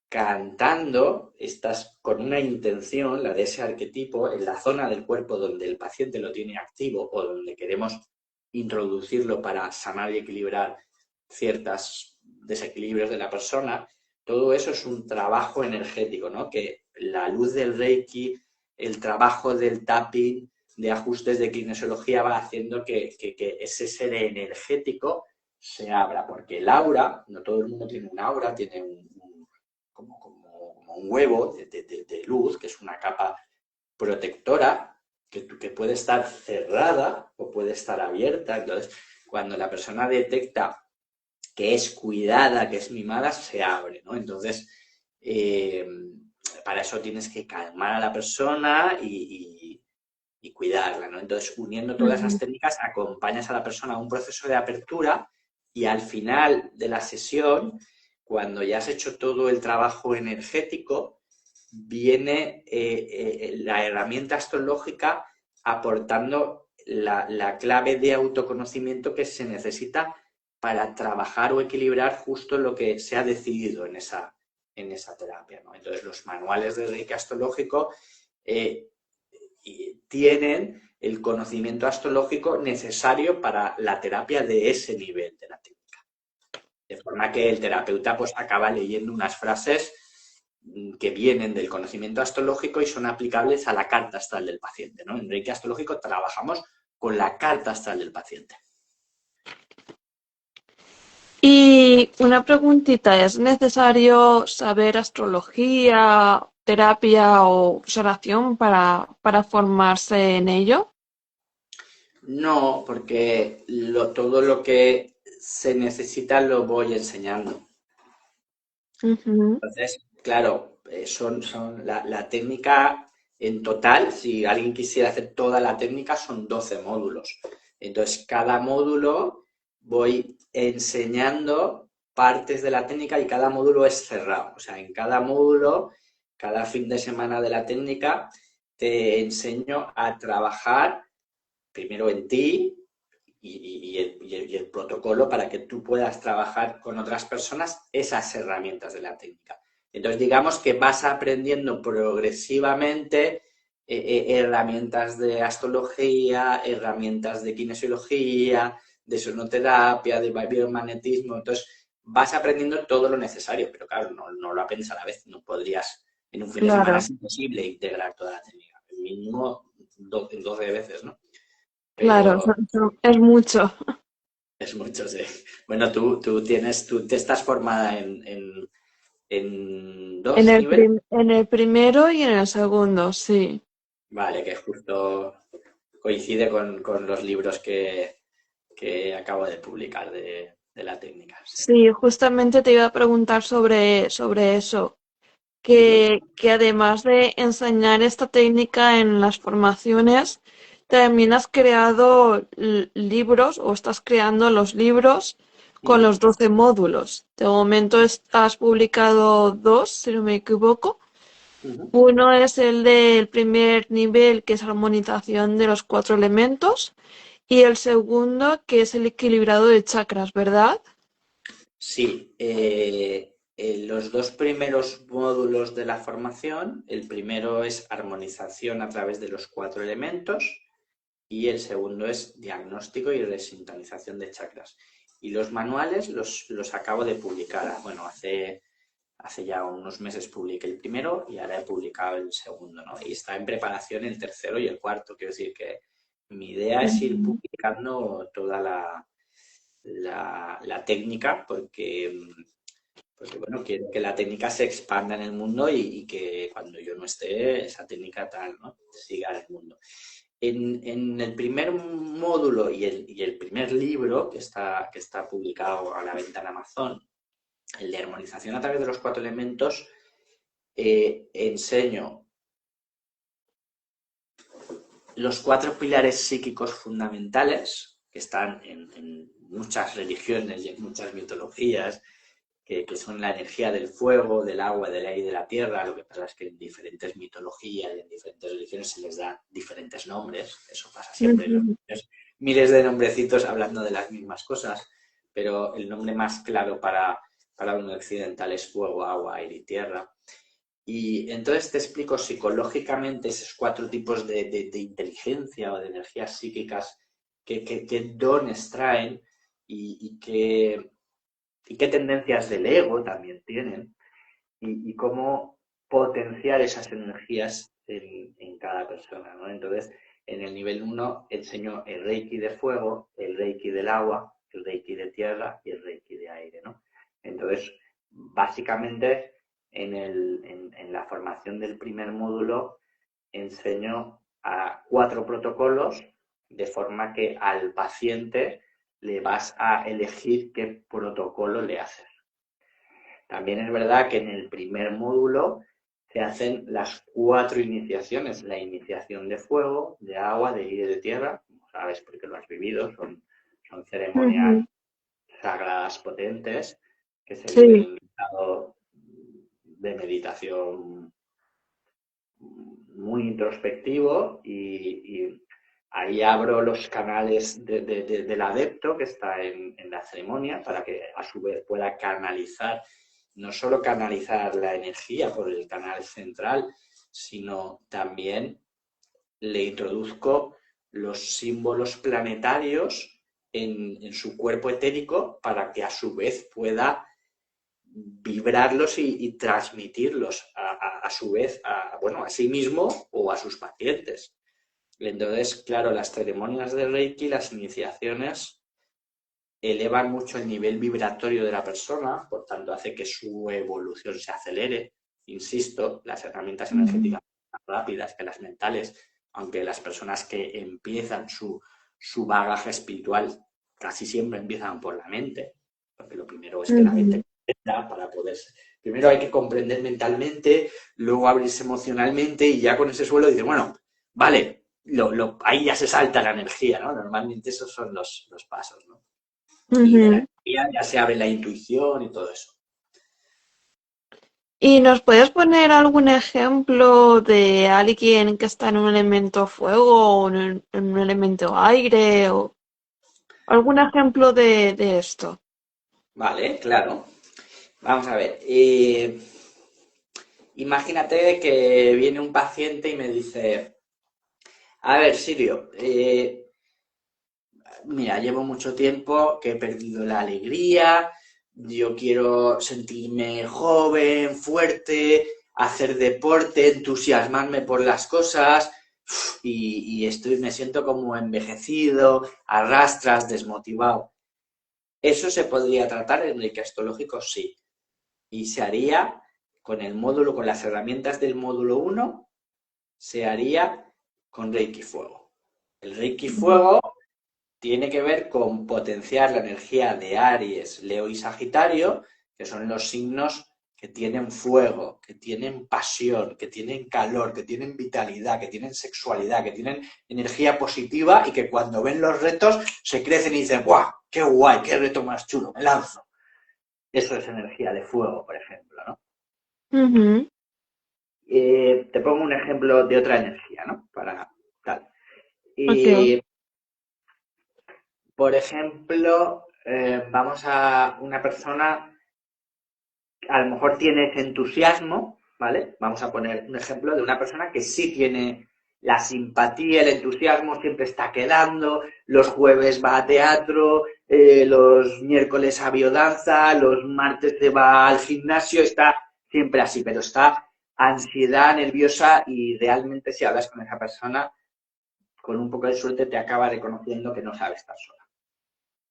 [SPEAKER 2] cantando, estás con una intención, la de ese arquetipo, en la zona del cuerpo donde el paciente lo tiene activo o donde queremos introducirlo para sanar y equilibrar ciertos desequilibrios de la persona. Todo eso es un trabajo energético, ¿no? Que la luz del Reiki, el trabajo del tapping, de ajustes de kinesiología va haciendo que ese ser energético se abra, porque el aura, no todo el mundo tiene un aura, tiene como un huevo de luz, que es una capa protectora, que puede estar cerrada o puede estar abierta. Entonces, cuando la persona detecta que es cuidada, que es mimada, se abre, ¿no? Entonces, para eso tienes que calmar a la persona y cuidarla, ¿no? Entonces, uniendo todas esas
[SPEAKER 1] Ujú.
[SPEAKER 2] técnicas, acompañas a la persona a un proceso de apertura y al final de la sesión, cuando ya has hecho todo el trabajo energético, viene la herramienta astrológica aportando la clave de autoconocimiento que se necesita para trabajar o equilibrar justo lo que se ha decidido en esa terapia, ¿no? Entonces, los manuales de Reiki astrológico eh, tienen el conocimiento astrológico necesario para la terapia de ese nivel de la técnica. De forma que el terapeuta pues acaba leyendo unas frases que vienen del conocimiento astrológico y son aplicables a la carta astral del paciente, ¿no? En Reiki astrológico trabajamos con la carta astral del paciente.
[SPEAKER 1] Y una preguntita, ¿es necesario saber astrología, terapia o sanación para formarse en ello?
[SPEAKER 2] No, porque todo lo que se necesita lo voy enseñando.
[SPEAKER 1] Ujú.
[SPEAKER 2] Entonces, claro, son la técnica en total, si alguien quisiera hacer toda la técnica, son 12 módulos. Entonces, cada módulo voy enseñando partes de la técnica y cada módulo es cerrado. O sea, en cada módulo, cada fin de semana de la técnica, te enseño a trabajar primero en ti y el protocolo para que tú puedas trabajar con otras personas esas herramientas de la técnica. Entonces, digamos que vas aprendiendo progresivamente herramientas de astrología, herramientas de kinesiología, de sonoterapia, de biomagnetismo. Entonces, vas aprendiendo todo lo necesario, pero claro, no lo aprendes a la vez. No podrías, en un fin de semana
[SPEAKER 1] Claro,
[SPEAKER 2] es imposible integrar toda la técnica. Mínimo 12 veces, ¿no?
[SPEAKER 1] claro,
[SPEAKER 2] Pero
[SPEAKER 1] es mucho.
[SPEAKER 2] es mucho, sí. Bueno, tú te estás formada en dos niveles.
[SPEAKER 1] En el primero y en el segundo, sí.
[SPEAKER 2] Vale, que justo coincide con los libros que acabo de publicar de la técnica. Sí.
[SPEAKER 1] Sí, justamente te iba a preguntar sobre eso,
[SPEAKER 2] Ujú.
[SPEAKER 1] que además de enseñar esta técnica en las formaciones, también has creado libros o estás creando los libros con
[SPEAKER 2] Ujú.
[SPEAKER 1] los 12 módulos. De momento has publicado dos, si no me equivoco.
[SPEAKER 2] Ujú.
[SPEAKER 1] Uno es el del primer nivel, que es armonización de los cuatro elementos, y el segundo, que es el equilibrado de chakras, ¿verdad?
[SPEAKER 2] Sí, los dos primeros módulos de la formación, el primero es armonización a través de los cuatro elementos y el segundo es diagnóstico y resintonización de chakras. Y los manuales los acabo de publicar. Bueno, hace ya unos meses publiqué el primero y ahora he publicado el segundo, ¿no? Y está en preparación el tercero y el cuarto. Quiero decir que mi idea es ir
[SPEAKER 1] Ujú.
[SPEAKER 2] publicando toda la técnica porque, bueno, quiero que la técnica se expanda en el mundo y que cuando yo no esté, esa técnica tal, ¿no? Siga en el mundo. En el primer módulo y el primer libro que está publicado a la venta en Amazon, el de armonización a través de los cuatro elementos, enseño los 4 pilares psíquicos fundamentales que están en muchas religiones y en muchas mitologías, que son la energía del fuego, del agua, del aire y de la tierra. Lo que pasa es que en diferentes mitologías y en diferentes religiones se les da diferentes nombres. Eso pasa siempre en los
[SPEAKER 1] Ujú.
[SPEAKER 2] niños. Miles de nombrecitos hablando de las mismas cosas, pero el nombre más claro para un occidental es fuego, agua, aire y tierra. Y entonces te explico psicológicamente esos 4 tipos de inteligencia o de energías psíquicas, qué dones traen y, y, qué, y qué tendencias del ego también tienen y cómo potenciar esas energías en cada persona, ¿no? Entonces, en el nivel 1 enseño el Reiki de fuego, el Reiki del agua, el Reiki de tierra y el Reiki de aire, ¿no? Entonces, básicamente, en la formación del primer módulo enseño a 4 protocolos de forma que al paciente le vas a elegir qué protocolo le haces. También es verdad que en el primer módulo se hacen las 4 iniciaciones, la iniciación de fuego, de agua, de aire y de tierra, como sabes porque lo has vivido, son ceremonias
[SPEAKER 1] Ujú.
[SPEAKER 2] sagradas potentes que se viven en
[SPEAKER 1] Sí.
[SPEAKER 2] un estado de meditación muy introspectivo y ahí abro los canales del adepto que está en la ceremonia para que a su vez pueda canalizar, no solo canalizar la energía por el canal central, sino también le introduzco los símbolos planetarios en su cuerpo etérico para que a su vez pueda vibrarlos y transmitirlos a su vez bueno, a sí mismo o a sus pacientes. Entonces, claro, las ceremonias de Reiki, las iniciaciones, elevan mucho el nivel vibratorio de la persona, por tanto hace que su evolución se acelere. Insisto, las herramientas
[SPEAKER 1] Ujú.
[SPEAKER 2] energéticas son más rápidas que las mentales, aunque las personas que empiezan su bagaje espiritual casi siempre empiezan por la mente, porque lo primero es que la mente
[SPEAKER 1] Ujú.
[SPEAKER 2] comprenda para poder... Primero hay que comprender mentalmente, luego abrirse emocionalmente y ya con ese suelo dice, bueno, vale, ahí ya se salta la energía, ¿no? Normalmente esos son los pasos, ¿no? Y de la
[SPEAKER 1] Ujú.
[SPEAKER 2] energía ya se abre la intuición y todo eso.
[SPEAKER 1] ¿Y nos puedes poner algún ejemplo de alguien que está en un elemento fuego o en un elemento aire o algún ejemplo de esto?
[SPEAKER 2] Vale, claro. Vamos a ver. Imagínate que viene un paciente y me dice, a ver, Sirio, mira, llevo mucho tiempo que he perdido la alegría, yo quiero sentirme joven, fuerte, hacer deporte, entusiasmarme por las cosas me siento como envejecido, arrastras, desmotivado. ¿Eso se podría tratar en Reiki astrológico? Sí. Y se haría con el módulo, con las herramientas del módulo 1, se haría con Reiki Fuego. El Reiki Fuego tiene que ver con potenciar la energía de Aries, Leo y Sagitario, que son los signos que tienen fuego, que tienen pasión, que tienen calor, que tienen vitalidad, que tienen sexualidad, que tienen energía positiva y que cuando ven los retos se crecen y dicen, ¡guau! ¡Qué guay! ¡Qué reto más chulo! ¡Me lanzo! Eso es energía de fuego, por ejemplo, ¿no?
[SPEAKER 1] Ujú.
[SPEAKER 2] Te pongo un ejemplo de otra energía, ¿no? Para tal.
[SPEAKER 1] Ok.
[SPEAKER 2] Y, por ejemplo, vamos a una persona, a lo mejor tiene ese entusiasmo, ¿vale? Vamos a poner un ejemplo de una persona que sí tiene la simpatía, el entusiasmo, siempre está quedando, los jueves va a teatro, los miércoles a biodanza, los martes se va al gimnasio, está siempre así, pero está ansiedad, nerviosa y realmente si hablas con esa persona, con un poco de suerte te acaba reconociendo que no sabe estar sola.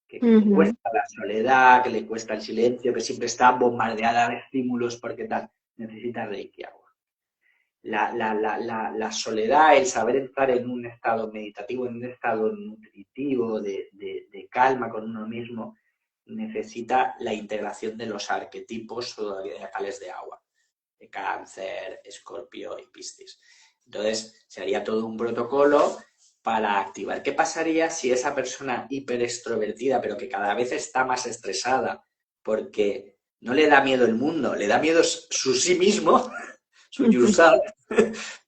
[SPEAKER 2] Que le
[SPEAKER 1] Ujú.
[SPEAKER 2] cuesta la soledad, que le cuesta el silencio, que siempre está bombardeada de estímulos porque tal, necesita Reiki agua. La soledad, el saber entrar en un estado meditativo, en un estado nutritivo, de calma con uno mismo, necesita la integración de los arquetipos zodiacales de agua, de Cáncer, Escorpio y Piscis. Entonces, se haría todo un protocolo para activar. ¿Qué pasaría si esa persona hiperextrovertida, pero que cada vez está más estresada porque no le da miedo el mundo, le da miedo su sí mismo, su yourself,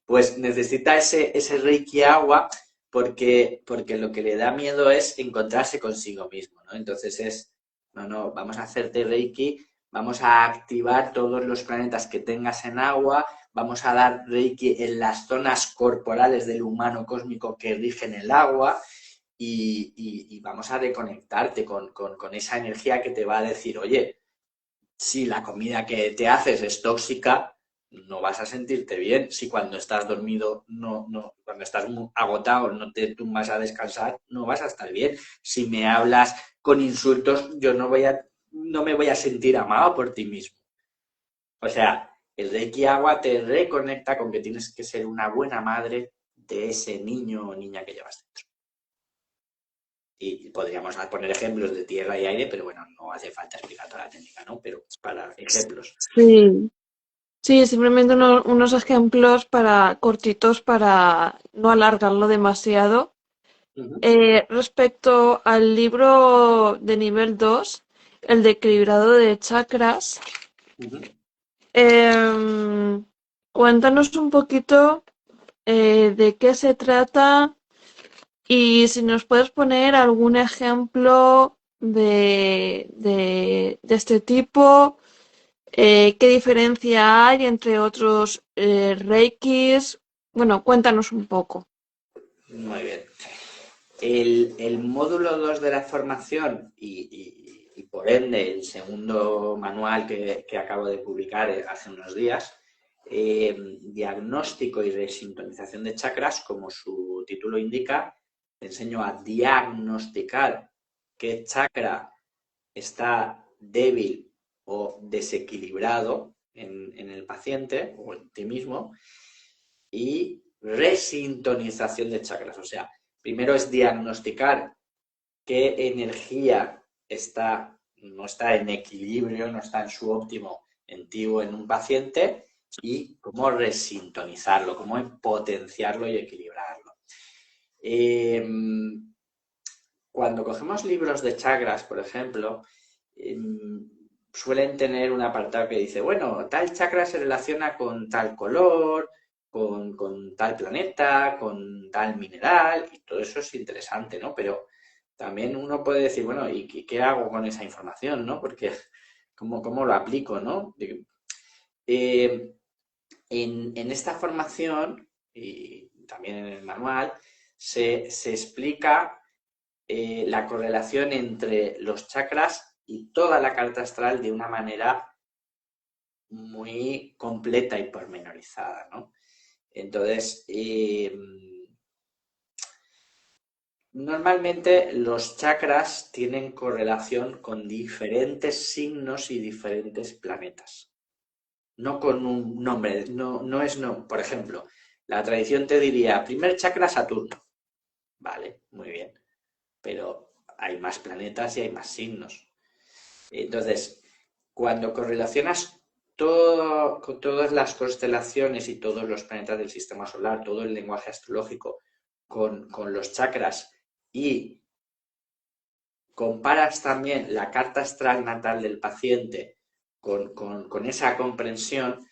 [SPEAKER 2] pues necesita ese Reiki agua porque lo que le da miedo es encontrarse consigo mismo, ¿no? Entonces no, vamos a hacerte Reiki, vamos a activar todos los planetas que tengas en agua, vamos a dar Reiki en las zonas corporales del humano cósmico que rigen el agua y vamos a reconectarte con esa energía que te va a decir, oye, si la comida que te haces es tóxica, no vas a sentirte bien. Si cuando estás dormido, cuando estás muy agotado, no te tumbas a descansar, no vas a estar bien. Si me hablas con insultos, yo no me voy a sentir amado por ti mismo. O sea, el Reiki Agua te reconecta con que tienes que ser una buena madre de ese niño o niña que llevas dentro. Y podríamos poner ejemplos de tierra y aire, pero bueno, no hace falta explicar toda la técnica, ¿no? Pero para ejemplos.
[SPEAKER 1] Sí, sí, simplemente unos ejemplos para cortitos para no alargarlo demasiado.
[SPEAKER 2] Uh-huh.
[SPEAKER 1] Respecto al libro de nivel 2, el de equilibrado de chakras,
[SPEAKER 2] Uh-huh.
[SPEAKER 1] cuéntanos un poquito de qué se trata y si nos puedes poner algún ejemplo de este tipo, qué diferencia hay entre otros reikis. Bueno, cuéntanos un poco.
[SPEAKER 2] Muy bien. El módulo 2 de la formación y por ende el segundo manual que acabo de publicar hace unos días, diagnóstico y resintonización de chakras, como su título indica, te enseño a diagnosticar qué chakra está débil o desequilibrado en el paciente o en ti mismo y resintonización de chakras, o sea, primero es diagnosticar qué energía no está en equilibrio, no está en su óptimo en ti o en un paciente y cómo resintonizarlo, cómo potenciarlo y equilibrarlo. Eh, Cuando cogemos libros de chakras, por ejemplo, suelen tener un apartado que dice, bueno, tal chakra se relaciona con tal color, con tal planeta, con tal mineral, y todo eso es interesante, ¿no? Pero también uno puede decir, bueno, ¿y qué hago con esa información, no? Porque, ¿cómo lo aplico, no? Eh, en esta formación, y también en el manual, se explica la correlación entre los chakras y toda la carta astral de una manera muy completa y pormenorizada, ¿no? Entonces, normalmente los chakras tienen correlación con diferentes signos y diferentes planetas, no con un nombre, no es no. Por ejemplo, la tradición te diría, primer chakra Saturno, vale, muy bien, pero hay más planetas y hay más signos. Entonces, cuando correlacionas con todas las constelaciones y todos los planetas del sistema solar, todo el lenguaje astrológico con los chakras y comparas también la carta astral natal del paciente con esa comprensión,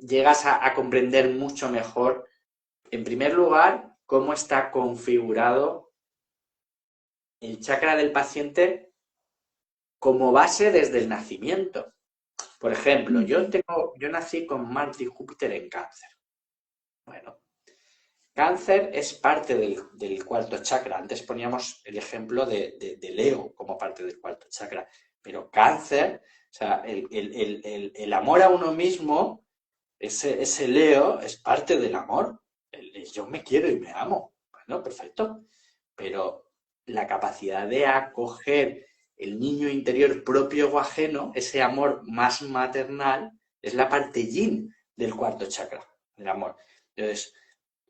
[SPEAKER 2] llegas a comprender mucho mejor, en primer lugar, cómo está configurado el chakra del paciente como base desde el nacimiento. Por ejemplo, yo nací con Marte y Júpiter en Cáncer. Bueno, Cáncer es parte del cuarto chakra. Antes poníamos el ejemplo de Leo como parte del cuarto chakra. Pero Cáncer, o sea, el amor a uno mismo, ese Leo es parte del amor. Yo me quiero y me amo. Bueno, perfecto. Pero la capacidad de acoger el niño interior propio o ajeno, ese amor más maternal, es la parte yin del cuarto chakra, del amor. Entonces,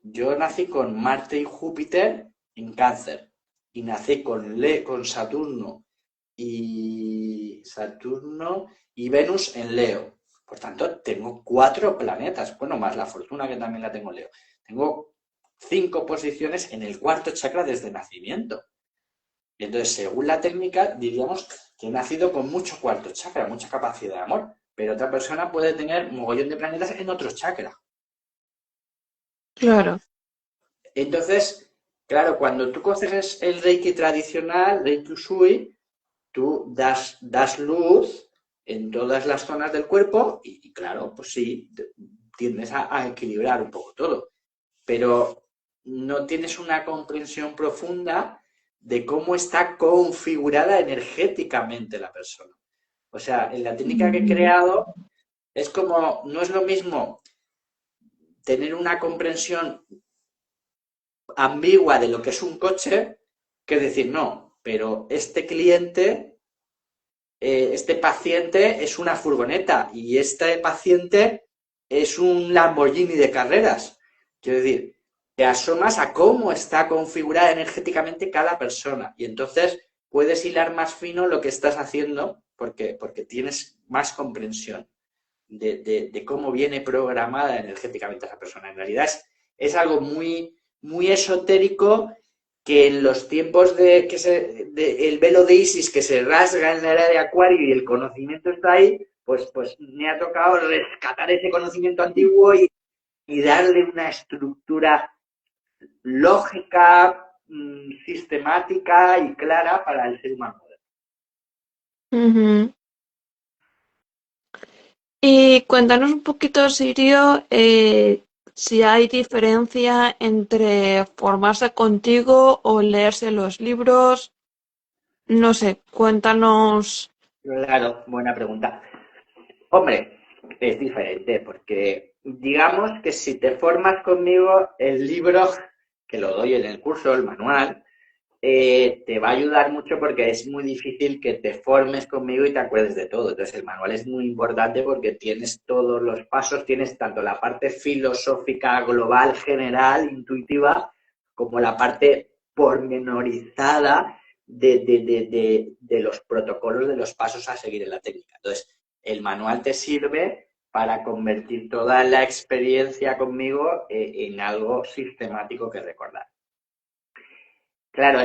[SPEAKER 2] yo nací con Marte y Júpiter en Cáncer y nací con Saturno y Venus en Leo. Por tanto, tengo 4 planetas, bueno, más la fortuna que también la tengo en Leo. Tengo 5 posiciones en el cuarto chakra desde nacimiento. Entonces, según la técnica, diríamos que he nacido con mucho cuarto chakra, mucha capacidad de amor, pero otra persona puede tener un mogollón de planetas en otros chakras.
[SPEAKER 1] Claro.
[SPEAKER 2] Entonces, claro, cuando tú coges el Reiki tradicional, Reiki Usui, tú das luz en todas las zonas del cuerpo y claro, pues sí, tiendes a equilibrar un poco todo, pero no tienes una comprensión profunda de cómo está configurada energéticamente la persona. O sea, en la técnica que he
[SPEAKER 1] Ujú.
[SPEAKER 2] creado es como, no es lo mismo tener una comprensión ambigua de lo que es un coche que decir, no, pero este cliente, este paciente es una furgoneta y este paciente es un Lamborghini de carreras. Quiero decir, te asomas a cómo está configurada energéticamente cada persona y entonces puedes hilar más fino lo que estás haciendo porque tienes más comprensión de cómo viene programada energéticamente esa persona. En realidad es algo muy esotérico que en los tiempos de el velo de Isis que se rasga en la era de Acuario y el conocimiento está ahí, pues me ha tocado rescatar ese conocimiento antiguo y darle una estructura lógica, sistemática y clara para el ser humano.
[SPEAKER 1] Ujú. Y cuéntanos un poquito, Sirio, si hay diferencia entre formarse contigo o leerse los libros. No sé, cuéntanos.
[SPEAKER 2] Claro, buena pregunta. Hombre, es diferente porque digamos que si te formas conmigo, el libro que lo doy en el curso, el manual, te va a ayudar mucho porque es muy difícil que te formes conmigo y te acuerdes de todo. Entonces el manual es muy importante porque tienes todos los pasos, tienes tanto la parte filosófica, global, general, intuitiva, como la parte pormenorizada de los protocolos, de los pasos a seguir en la técnica. Entonces, el manual te sirve para convertir toda la experiencia conmigo en algo sistemático que recordar. Claro,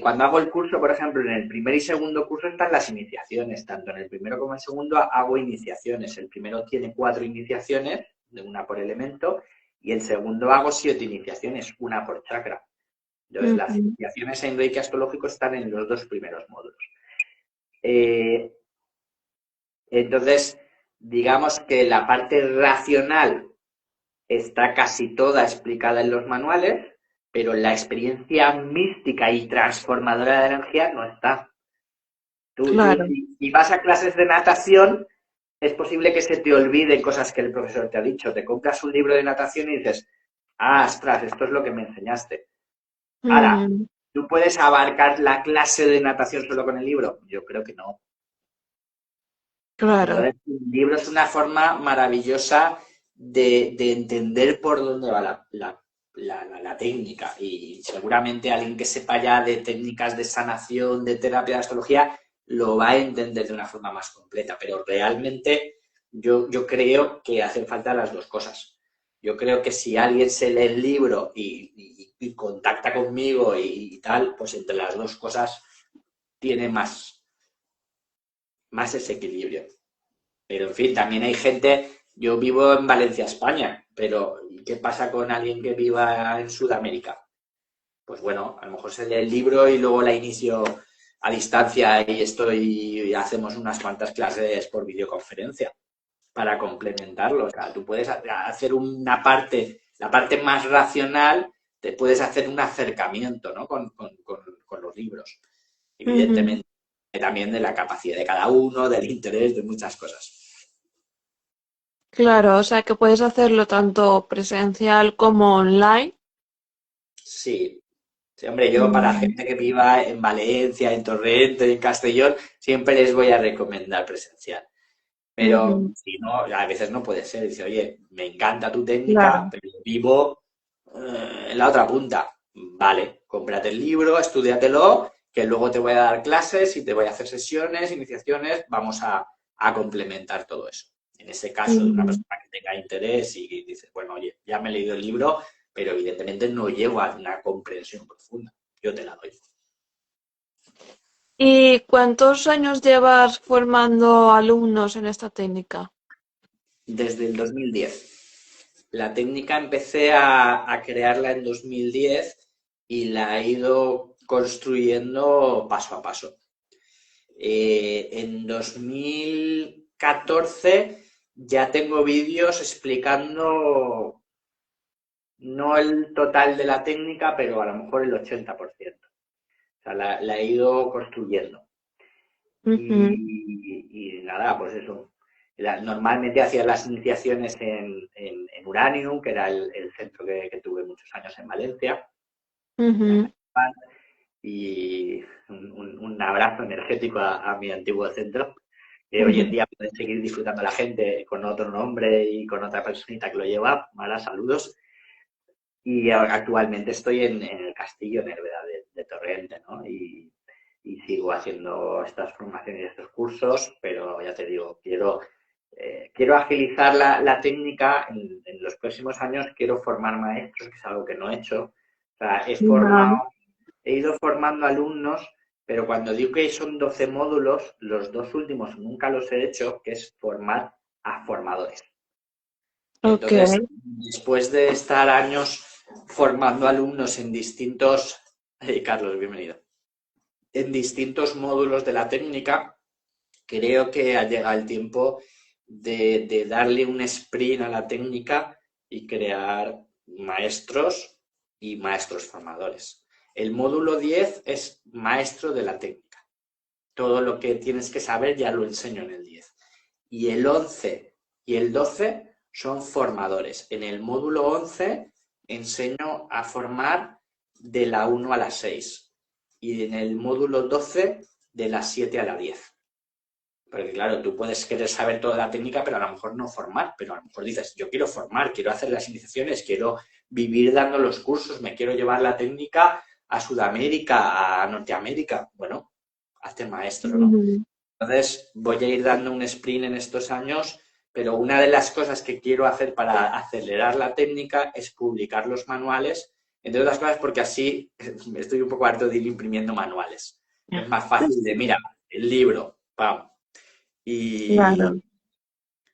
[SPEAKER 2] cuando hago el curso, por ejemplo, en el primer y segundo curso están las iniciaciones. Tanto en el primero como en el segundo hago iniciaciones. El primero tiene 4 iniciaciones, de una por elemento, y el segundo hago 7 iniciaciones, una por chakra. Entonces, las
[SPEAKER 1] Ujú.
[SPEAKER 2] iniciaciones en Reiki astrológico están en los 2 primeros módulos. Eh, entonces, digamos que la parte racional está casi toda explicada en los manuales, pero la experiencia mística y transformadora de la energía no está. Tú
[SPEAKER 1] Claro.
[SPEAKER 2] si vas a clases de natación, es posible que se te olviden cosas que el profesor te ha dicho. Te compras un libro de natación y dices, ah, ostras, esto es lo que me enseñaste. Ahora,
[SPEAKER 1] Mm,
[SPEAKER 2] ¿tú puedes abarcar la clase de natación solo con el libro? Yo creo que no.
[SPEAKER 1] claro.
[SPEAKER 2] Entonces, un libro es una forma maravillosa de entender por dónde va la técnica. Y seguramente alguien que sepa ya de técnicas de sanación, de terapia, de astrología, lo va a entender de una forma más completa. Pero realmente yo creo que hacen falta las dos cosas. Yo creo que si alguien se lee el libro y contacta conmigo y tal, pues entre las dos cosas tiene más ese equilibrio. Pero, en fin, también hay gente, yo vivo en Valencia, España, pero ¿y qué pasa con alguien que viva en Sudamérica? Pues bueno, a lo mejor se lee el libro y luego la inicio a distancia y hacemos unas cuantas clases por videoconferencia para complementarlo. O sea, tú puedes hacer una parte, la parte más racional, te puedes hacer un acercamiento, ¿no? con los libros.
[SPEAKER 1] Ujú.
[SPEAKER 2] Evidentemente, también de la capacidad de cada uno, del interés, de muchas cosas.
[SPEAKER 1] Claro, o sea que puedes hacerlo tanto presencial como online.
[SPEAKER 2] Sí, sí, hombre, yo para
[SPEAKER 1] Mm,
[SPEAKER 2] gente que viva en Valencia, en Torrente, en Castellón, siempre les voy a recomendar presencial. Pero
[SPEAKER 1] ujú.
[SPEAKER 2] si no, a veces no puede ser. Dice, oye, me encanta tu técnica,
[SPEAKER 1] Claro.
[SPEAKER 2] pero vivo en la otra punta. Vale, cómprate el libro, estúdiatelo, que luego te voy a dar clases y te voy a hacer sesiones, iniciaciones, vamos a complementar todo eso. En ese caso, de una
[SPEAKER 1] Ujú.
[SPEAKER 2] persona que tenga interés y dice, bueno, oye, ya me he leído el libro, pero evidentemente no llego a una comprensión profunda. Yo te la doy.
[SPEAKER 1] ¿Y cuántos años llevas formando alumnos en esta técnica?
[SPEAKER 2] Desde el 2010. La técnica empecé a crearla en 2010 y la he ido construyendo paso a paso. En 2014 ya tengo vídeos explicando no el total de la técnica, pero a lo mejor el 80%. O sea, la he ido construyendo.
[SPEAKER 1] Ujú,
[SPEAKER 2] Y nada, pues eso. Normalmente hacía las iniciaciones en Uranium, que era el centro que tuve muchos años en Valencia.
[SPEAKER 1] ujú,
[SPEAKER 2] Y un abrazo energético a mi antiguo centro, que hoy en
[SPEAKER 1] ujú.
[SPEAKER 2] día pueden seguir disfrutando la gente con otro nombre y con otra personita que lo lleva. Mara, saludos. Y actualmente estoy en el Castillo, en Herveda de Torrente, ¿no? Y sigo haciendo estas formaciones y estos cursos, pero ya te digo, quiero agilizar la técnica. En los próximos años quiero formar maestros, que es algo que no he hecho. O sea,
[SPEAKER 1] Vale.
[SPEAKER 2] he ido formando alumnos, pero cuando digo que son 12 módulos, los dos últimos nunca los he hecho, que es formar a formadores.
[SPEAKER 1] Ok.
[SPEAKER 2] Entonces, después de estar años formando alumnos en distintos, Carlos, bienvenido, en distintos módulos de la técnica, creo que ha llegado el tiempo de darle un sprint a la técnica y crear maestros y maestros formadores. El módulo 10 es maestro de la técnica. Todo lo que tienes que saber ya lo enseño en el 10. Y el 11 y el 12 son formadores. En el módulo 11 enseño a formar de la 1 a la 6 y en el módulo 12 de la 7 a la 10. Porque claro, tú puedes querer saber toda la técnica, pero a lo mejor no formar. Pero a lo mejor dices, yo quiero formar, quiero hacer las iniciaciones, quiero vivir dando los cursos, me quiero llevar la técnica a Sudamérica, a Norteamérica. Bueno, hazte maestro, ¿no?
[SPEAKER 1] Ujú,
[SPEAKER 2] Entonces voy a ir dando un sprint en estos años, pero una de las cosas que quiero hacer para acelerar la técnica es publicar los manuales, entre otras cosas porque así estoy un poco harto de ir imprimiendo manuales. Es más fácil de, mira, el libro, pam. Y,
[SPEAKER 1] claro.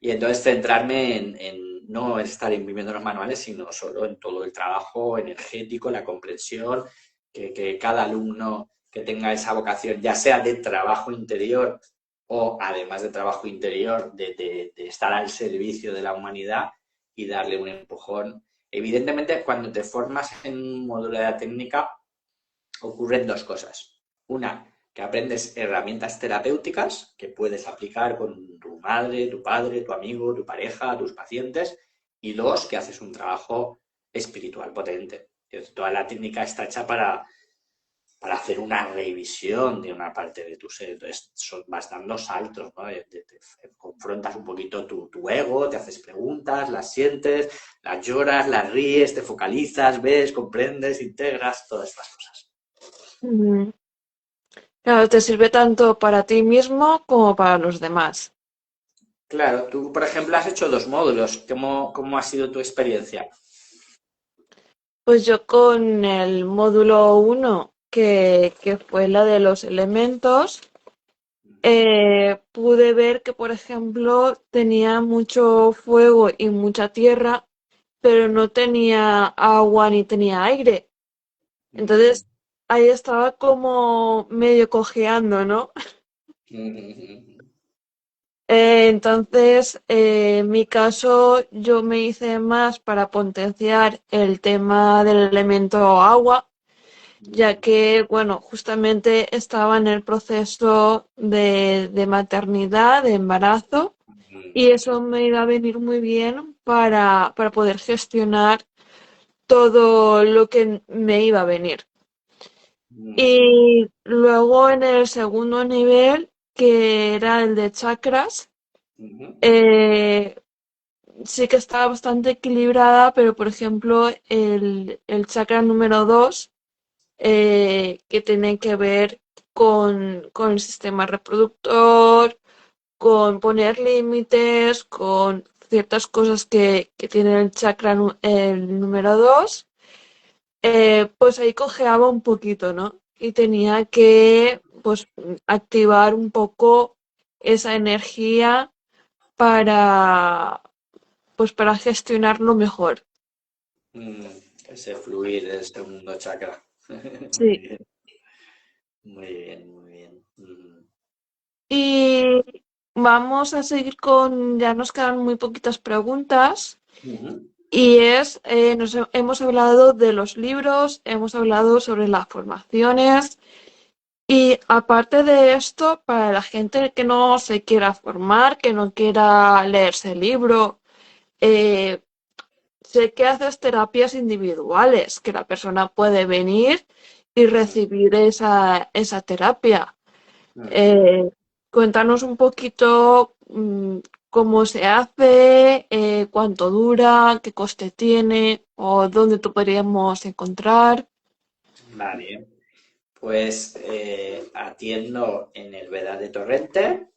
[SPEAKER 2] y entonces centrarme en no estar imprimiendo los manuales, sino solo en todo el trabajo energético, la comprensión, que cada alumno que tenga esa vocación, ya sea de trabajo interior o además de trabajo interior, de estar al servicio de la humanidad y darle un empujón. Evidentemente, cuando te formas en un módulo de la técnica, ocurren dos cosas. Una, que aprendes herramientas terapéuticas que puedes aplicar con tu madre, tu padre, tu amigo, tu pareja, tus pacientes. Y dos, que haces un trabajo espiritual potente. Toda la técnica está hecha para hacer una revisión de una parte de tu ser. Entonces, vas dando saltos, ¿no? Te confrontas un poquito tu ego, te haces preguntas, las sientes, las lloras, las ríes, te focalizas, ves, comprendes, integras, todas estas cosas.
[SPEAKER 1] Ujú. Claro, te sirve tanto para ti mismo como para los demás.
[SPEAKER 2] Claro, tú, por ejemplo, has hecho dos módulos. ¿Cómo ha sido tu experiencia?
[SPEAKER 1] Pues yo con el módulo uno que fue la de los elementos, pude ver que, por ejemplo, tenía mucho fuego y mucha tierra, pero no tenía agua ni tenía aire. Entonces, ahí estaba como medio cojeando, ¿no? Entonces, en mi caso, yo me hice más para potenciar el tema del elemento agua, ya que, bueno, justamente estaba en el proceso de maternidad, de embarazo, y eso me iba a venir muy bien para poder gestionar todo lo que me iba a venir. Y luego en el segundo nivel, que era el de chakras, eh, sí que estaba bastante equilibrada, pero por ejemplo el chakra número 2, que tiene que ver con el sistema reproductor, con poner límites, con ciertas cosas que tiene el chakra el número 2. pues ahí cojeaba un poquito, ¿no? Y tenía que, pues, activar un poco esa energía para, pues, para gestionarlo mejor.
[SPEAKER 2] Mm, ese fluir del segundo chakra. Muy
[SPEAKER 1] Sí.
[SPEAKER 2] bien, muy bien, muy bien.
[SPEAKER 1] Y vamos a seguir con, ya nos quedan muy poquitas preguntas.
[SPEAKER 2] Ujú.
[SPEAKER 1] Y hemos hablado de los libros, hemos hablado sobre las formaciones. Y aparte de esto, para la gente que no se quiera formar, que no quiera leerse el libro, eh, sé que haces terapias individuales, que la persona puede venir y
[SPEAKER 2] Mm,
[SPEAKER 1] recibir esa terapia.
[SPEAKER 2] ujú.
[SPEAKER 1] Eh, Cuéntanos un poquito cómo se hace, cuánto dura, qué coste tiene o dónde tú podríamos encontrar.
[SPEAKER 2] Vale, pues atiendo en el Vedad de Torrente,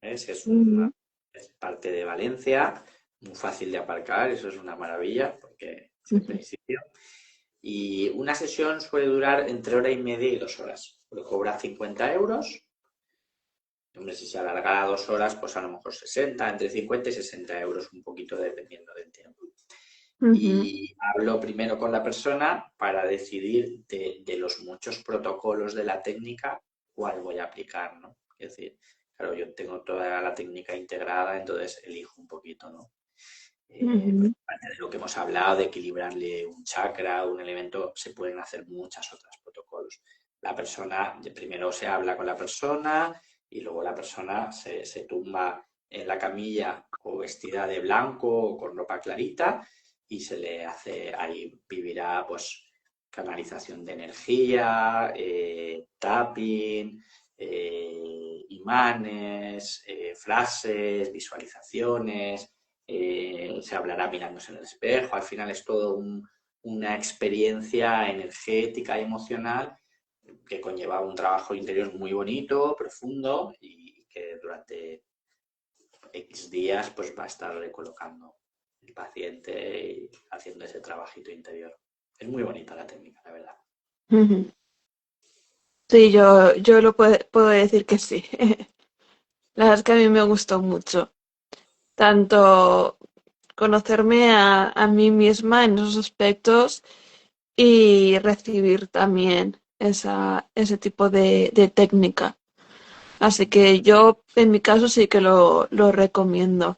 [SPEAKER 2] ¿ves?
[SPEAKER 1] Ujú,
[SPEAKER 2] Es parte de Valencia, muy fácil de aparcar, eso es una maravilla, porque siempre
[SPEAKER 1] ujú,
[SPEAKER 2] hay sitio. Y una sesión suele durar entre hora y media y 2 horas. Lo cobra 50 euros. Hombre, si se alargara 2 horas, pues a lo mejor 60, entre 50 y 60 euros, un poquito dependiendo del tiempo.
[SPEAKER 1] ujú,
[SPEAKER 2] Y hablo primero con la persona para decidir de los muchos protocolos de la técnica cuál voy a aplicar, ¿no? Es decir, claro, yo tengo toda la técnica integrada, entonces elijo un poquito, ¿no? Pues,
[SPEAKER 1] ujú,
[SPEAKER 2] aparte de lo que hemos hablado, de equilibrarle un chakra, un elemento, se pueden hacer muchas otras protocolos. La persona, primero se habla con la persona y luego la persona se tumba en la camilla o vestida de blanco o con ropa clarita y se le hace, ahí vivirá pues canalización de energía, tapping, imanes, frases, visualizaciones, se hablará mirándose en el espejo, al final es todo una experiencia energética y emocional que conlleva un trabajo interior muy bonito, profundo y que durante X días pues va a estar recolocando el paciente y haciendo ese trabajito interior. Es muy bonita la técnica, la verdad.
[SPEAKER 1] ujú. Sí, yo puedo decir que sí. La verdad es que a mí me gustó mucho. Tanto conocerme a mí misma en esos aspectos y recibir también ese tipo de técnica. Así que yo, en mi caso, sí que lo recomiendo.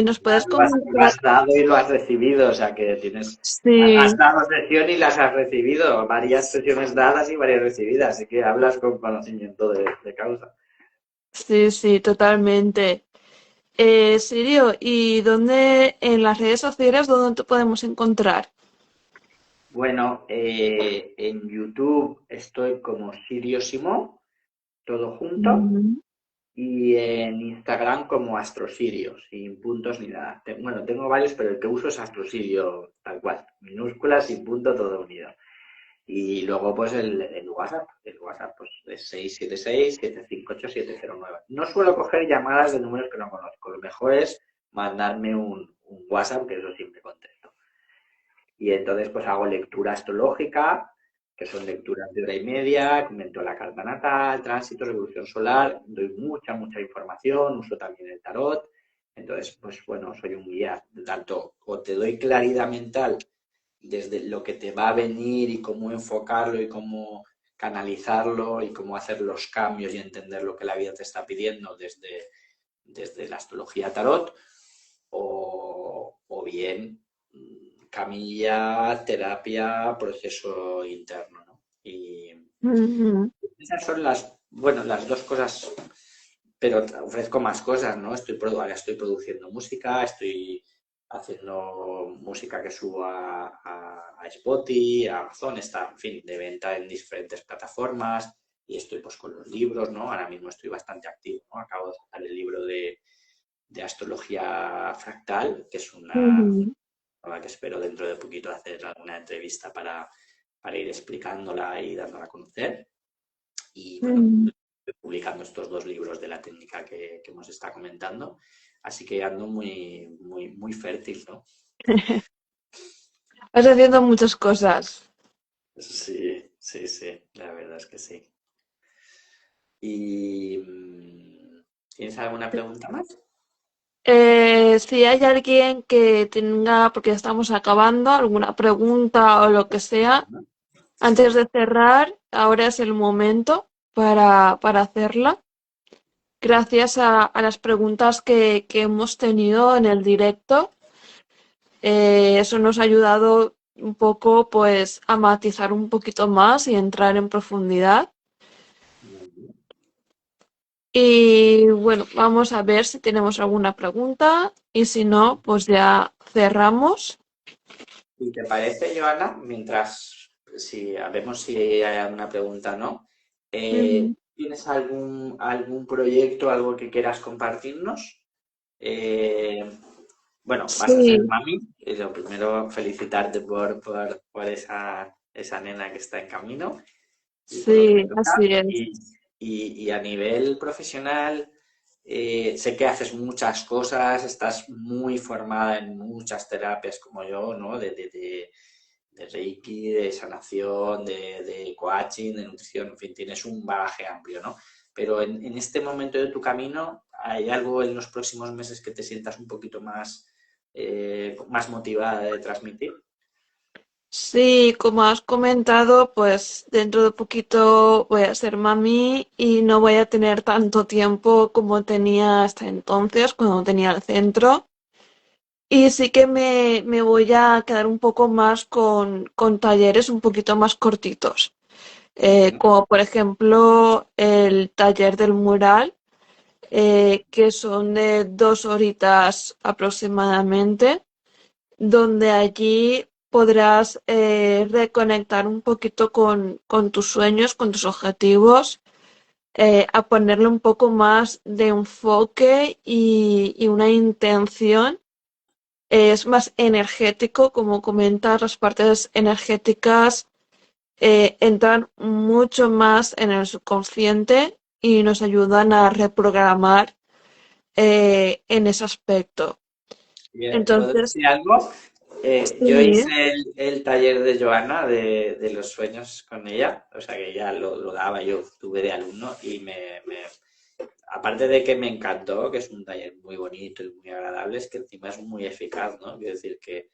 [SPEAKER 1] ¿Nos puedes
[SPEAKER 2] Lo
[SPEAKER 1] comentar?
[SPEAKER 2] has dado y lo has recibido, o sea que has
[SPEAKER 1] Sí,
[SPEAKER 2] dado sesión y las has recibido, varias sesiones dadas y varias recibidas, así que hablas con conocimiento de causa.
[SPEAKER 1] sí, sí, totalmente. Sirio, ¿y dónde en las redes sociales dónde te podemos encontrar?
[SPEAKER 2] Bueno, en YouTube estoy como Sirio Simón, todo junto,
[SPEAKER 1] Ujú.
[SPEAKER 2] y en Instagram como Astrosirio, sin puntos ni nada. Bueno, tengo varios, pero el que uso es Astrosirio, tal cual, minúsculas, sin punto, todo unido. Y luego, pues, el WhatsApp. El WhatsApp, pues, es 676-758-709. No suelo coger llamadas de números que no conozco. Lo mejor es mandarme un WhatsApp, que eso siempre contesto. Y entonces, pues, hago lectura astrológica, que son lecturas de hora y media, comento la carta natal, tránsito, revolución solar, doy mucha, mucha información, uso también el tarot. Entonces, pues, bueno, soy un guía. Tanto o te doy claridad mental desde lo que te va a venir y cómo enfocarlo y cómo canalizarlo y cómo hacer los cambios y entender lo que la vida te está pidiendo desde la astrología tarot, o bien camilla, terapia, proceso interno, ¿no? Y
[SPEAKER 1] Ujú,
[SPEAKER 2] esas son las dos cosas, pero ofrezco más cosas, ¿no? Ahora estoy produciendo música, estoy haciendo música que subo a Spotify, a Amazon, está, en fin, de venta en diferentes plataformas y estoy pues con los libros, ¿no? Ahora mismo estoy bastante activo, ¿no? Acabo de sacar el libro de astrología fractal, que es una
[SPEAKER 1] ujú,
[SPEAKER 2] que espero dentro de poquito hacer alguna entrevista para ir explicándola y dándola a conocer. Y bueno,
[SPEAKER 1] ujú.
[SPEAKER 2] estoy publicando estos dos libros de la técnica que hemos estado comentando, así que ando muy, muy, muy fértil, ¿no?
[SPEAKER 1] Vas haciendo muchas cosas.
[SPEAKER 2] Sí, sí, sí, la verdad es que sí. ¿Y tienes alguna pregunta más?
[SPEAKER 1] Si hay alguien que tenga, porque ya estamos acabando, alguna pregunta o lo que sea,
[SPEAKER 2] ¿No?
[SPEAKER 1] antes de cerrar, ahora es el momento para hacerla. Gracias a las preguntas que hemos tenido en el directo, eso nos ha ayudado un poco pues a matizar un poquito más y entrar en profundidad.
[SPEAKER 2] Muy bien.
[SPEAKER 1] Y bueno, vamos a ver si tenemos alguna pregunta y si no, pues ya cerramos.
[SPEAKER 2] ¿Y te parece, Joana, mientras, si vemos si hay alguna pregunta o no,
[SPEAKER 1] Ujú.
[SPEAKER 2] ¿tienes algún proyecto, algo que quieras compartirnos? Eh, bueno, vas a ser
[SPEAKER 1] Sí,
[SPEAKER 2] mami y lo primero felicitarte por esa nena que está en camino y por lo que te
[SPEAKER 1] sí,
[SPEAKER 2] toca.
[SPEAKER 1] así es.
[SPEAKER 2] Y a nivel profesional, sé que haces muchas cosas, estás muy formada en muchas terapias como yo, ¿no? De Reiki, de sanación, de coaching, de nutrición, en fin, tienes un bagaje amplio, ¿no? Pero en este momento de tu camino, ¿hay algo en los próximos meses que te sientas un poquito más motivada de transmitir?
[SPEAKER 1] Sí, como has comentado, pues dentro de poquito voy a ser mami y no voy a tener tanto tiempo como tenía hasta entonces, cuando tenía el centro. Y sí que me voy a quedar un poco más con talleres un poquito más cortitos,
[SPEAKER 2] Ujú.
[SPEAKER 1] como por ejemplo el taller del mural, que son de 2 horitas aproximadamente, donde allí podrás reconectar un poquito con tus sueños, con tus objetivos, a ponerle un poco más de enfoque y una intención. Es más energético, como comentas, las partes energéticas entran mucho más en el subconsciente y nos ayudan a reprogramar en ese aspecto.
[SPEAKER 2] Bien, ¿puedo
[SPEAKER 1] Entonces,
[SPEAKER 2] decir algo? Yo
[SPEAKER 1] sí,
[SPEAKER 2] hice el taller de Joana de los sueños con ella, o sea que ella lo daba, yo tuve de alumno y aparte de que me encantó, que es un taller muy bonito y muy agradable, es que encima es muy eficaz, ¿no? Quiero decir que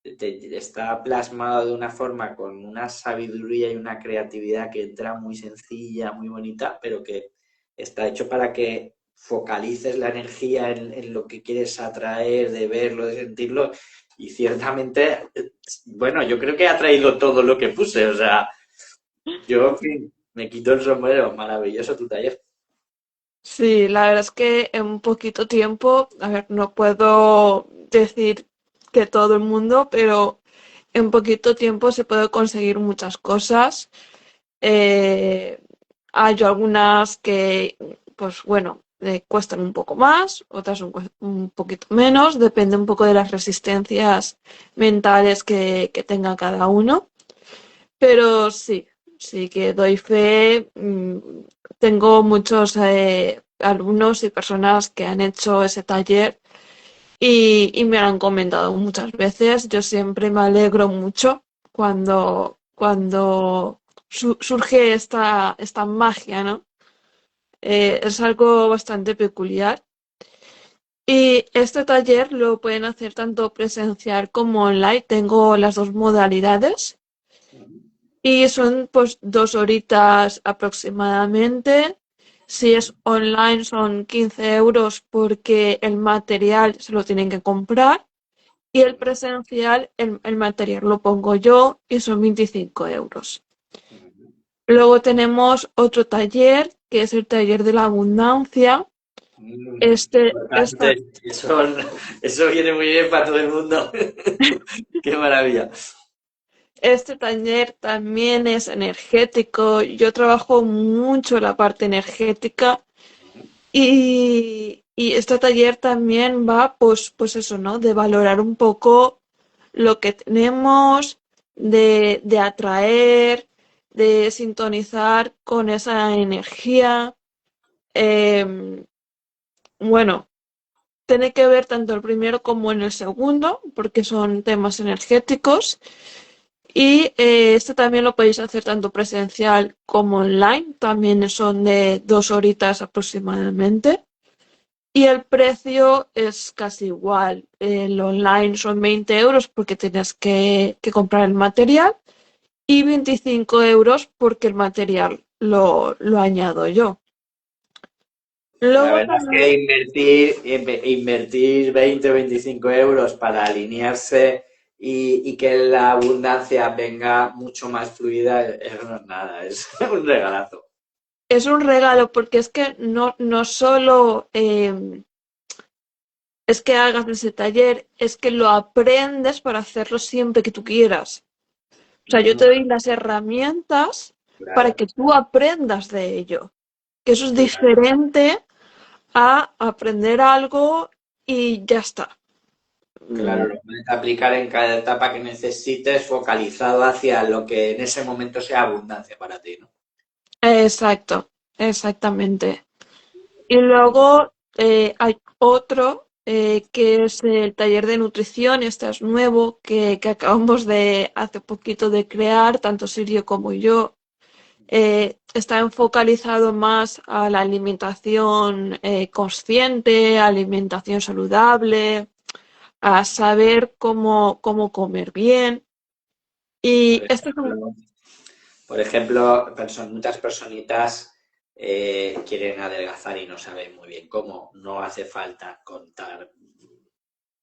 [SPEAKER 2] está plasmado de una forma con una sabiduría y una creatividad que entra muy sencilla, muy bonita, pero que está hecho para que focalices la energía en lo que quieres atraer, de verlo, de sentirlo. Y ciertamente, bueno, yo creo que ha traído todo lo que puse. O sea, yo, en fin, me quito el sombrero. Maravilloso tu taller.
[SPEAKER 1] sí, la verdad es que en un poquito tiempo, a ver, no puedo decir que todo el mundo, pero en poquito tiempo se puede conseguir muchas cosas. Eh, Hay algunas que, pues bueno, cuestan un poco más, otras un poquito menos, depende un poco de las resistencias mentales que tenga cada uno. Pero sí, sí que doy fe. Tengo muchos alumnos y personas que han hecho ese taller y me lo han comentado muchas veces. Yo siempre me alegro mucho cuando surge esta magia, ¿no? Es algo bastante peculiar. Y este taller lo pueden hacer tanto presencial como online. Tengo las dos modalidades. Y son pues 2 horitas aproximadamente. Si es online son 15 euros porque el material se lo tienen que comprar. Y el presencial, el material lo pongo yo y son 25 euros. Luego tenemos otro taller, que es el taller de la abundancia. Esta
[SPEAKER 2] Importante. Eso viene muy bien para todo el mundo. Qué maravilla.
[SPEAKER 1] Este taller también es energético. Yo trabajo mucho la parte energética y este taller también va, pues eso, ¿no? De valorar un poco lo que tenemos, de atraer, de sintonizar con esa energía. Bueno. tiene que ver tanto el primero como en el segundo, porque son temas energéticos. Y este también lo podéis hacer tanto presencial como online. También son de 2 horitas aproximadamente. Y el precio es casi igual. El online son 20 euros porque tienes que comprar el material y 25 euros porque el material lo añado yo.
[SPEAKER 2] La
[SPEAKER 1] Luego
[SPEAKER 2] verdad es que
[SPEAKER 1] también
[SPEAKER 2] invertir 20 o 25 euros para alinearse y que la abundancia venga mucho más fluida, eso no es nada, es un regalazo.
[SPEAKER 1] es un regalo porque es que no solo es que hagas ese taller, es que lo aprendes para hacerlo siempre que tú quieras. O sea, yo te doy las herramientas para
[SPEAKER 2] Claro,
[SPEAKER 1] que tú aprendas de ello. Que eso es
[SPEAKER 2] claro,
[SPEAKER 1] diferente a aprender algo y ya está.
[SPEAKER 2] claro,
[SPEAKER 1] Mm,
[SPEAKER 2] lo puedes aplicar en cada etapa que necesites, focalizado hacia lo que en ese momento sea abundancia para ti, ¿no?
[SPEAKER 1] exacto, exactamente. Y luego hay otro que es el taller de nutrición, este es nuevo, que acabamos de hace poquito de crear, tanto Sirio como yo. Está focalizado más a la alimentación consciente, alimentación saludable, a saber cómo comer bien.
[SPEAKER 2] Por
[SPEAKER 1] Y esto es un...
[SPEAKER 2] ejemplo, muchas personitas quieren adelgazar y no saben muy bien cómo. No hace falta contar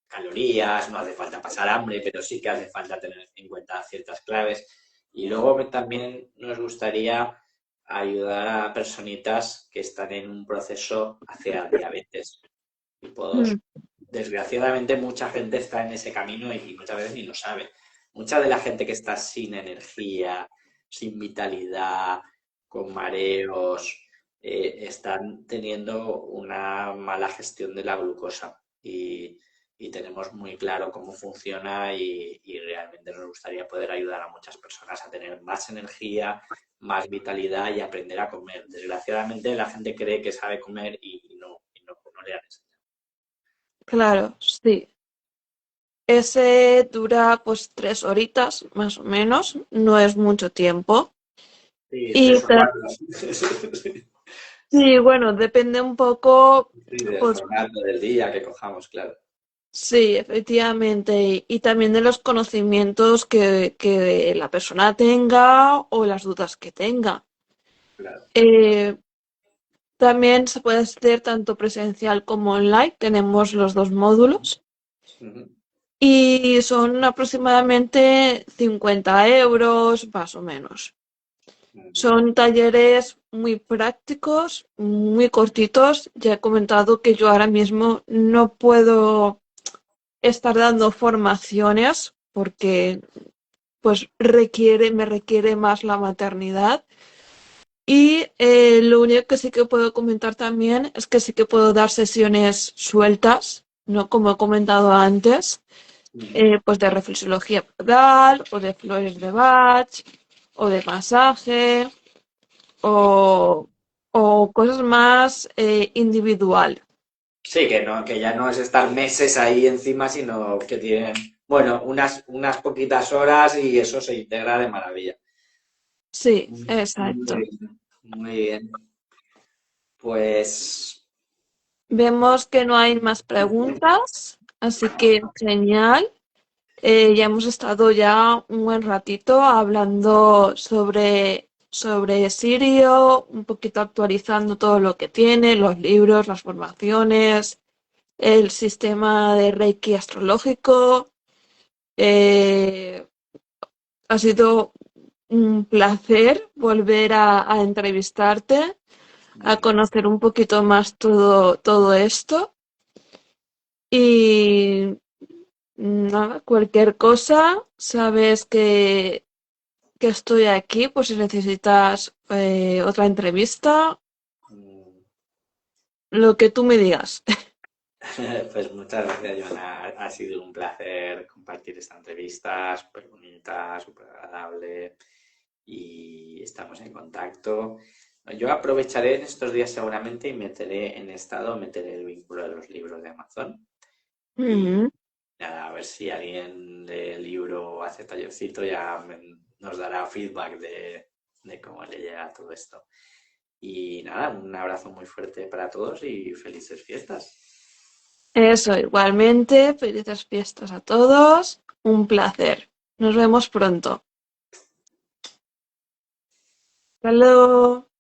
[SPEAKER 2] calorías, no hace falta pasar hambre, pero sí que hace falta tener en cuenta ciertas claves. Y luego también nos gustaría ayudar a personitas que están en un proceso hacia diabetes tipo 2.
[SPEAKER 1] Mm,
[SPEAKER 2] Desgraciadamente mucha gente está en ese camino y muchas veces ni lo sabe. Mucha de la gente que está sin energía, sin vitalidad, con mareos, están teniendo una mala gestión de la glucosa y tenemos muy claro cómo funciona y realmente nos gustaría poder ayudar a muchas personas a tener más energía, más vitalidad y aprender a comer. Desgraciadamente la gente cree que sabe comer y no le han enseñado.
[SPEAKER 1] claro, sí. Ese dura pues 3 horitas más o menos, no es mucho tiempo.
[SPEAKER 2] Sí,
[SPEAKER 1] Y
[SPEAKER 2] 3 o 4.
[SPEAKER 1] sí, bueno, depende un poco,
[SPEAKER 2] Sí, del
[SPEAKER 1] pues
[SPEAKER 2] formato del día que cojamos, claro.
[SPEAKER 1] sí, efectivamente, y también de los conocimientos que la persona tenga o las dudas que tenga.
[SPEAKER 2] Claro.
[SPEAKER 1] Eh, También se puede hacer tanto presencial como online, tenemos los dos módulos
[SPEAKER 2] Ujú.
[SPEAKER 1] y son aproximadamente 50 euros más o menos.
[SPEAKER 2] Ujú.
[SPEAKER 1] Son talleres muy prácticos, muy cortitos. Ya he comentado que yo ahora mismo no puedo estar dando formaciones porque pues me requiere más la maternidad. Y lo único que sí que puedo comentar también es que sí que puedo dar sesiones sueltas, ¿no? Como he comentado antes,
[SPEAKER 2] Ujú.
[SPEAKER 1] pues de reflexología corporal o de flores de Bach o de masaje o, o cosas más individual.
[SPEAKER 2] Sí, que no, que ya no es estar meses ahí encima, sino que tienen, bueno, unas poquitas horas y eso se integra de maravilla.
[SPEAKER 1] Sí,
[SPEAKER 2] Muy
[SPEAKER 1] exacto.
[SPEAKER 2] bien, muy bien. Pues
[SPEAKER 1] Vemos que no hay más preguntas, así que genial. Ya hemos estado ya un buen ratito hablando sobre Sirio, un poquito actualizando todo lo que tiene, los libros, las formaciones, el sistema de Reiki astrológico. Eh, Ha sido un placer volver a entrevistarte, a conocer un poquito más todo esto. Y nada, cualquier cosa, sabes que estoy aquí por si necesitas otra entrevista,
[SPEAKER 2] mm,
[SPEAKER 1] lo que tú me digas.
[SPEAKER 2] pues muchas gracias, Joana. Ha sido un placer compartir esta entrevista, súper bonita, súper agradable y estamos en contacto. Yo aprovecharé en estos días seguramente y meteré en estado, meteré el vínculo de los libros de Amazon. Y
[SPEAKER 1] Ujú.
[SPEAKER 2] nada, a ver si alguien del libro hace tallercito, ya nos dará feedback de cómo le llega todo esto. Y nada, un abrazo muy fuerte para todos y felices fiestas.
[SPEAKER 1] Eso, igualmente, felices fiestas a todos. Un placer. Nos vemos pronto. Hasta luego.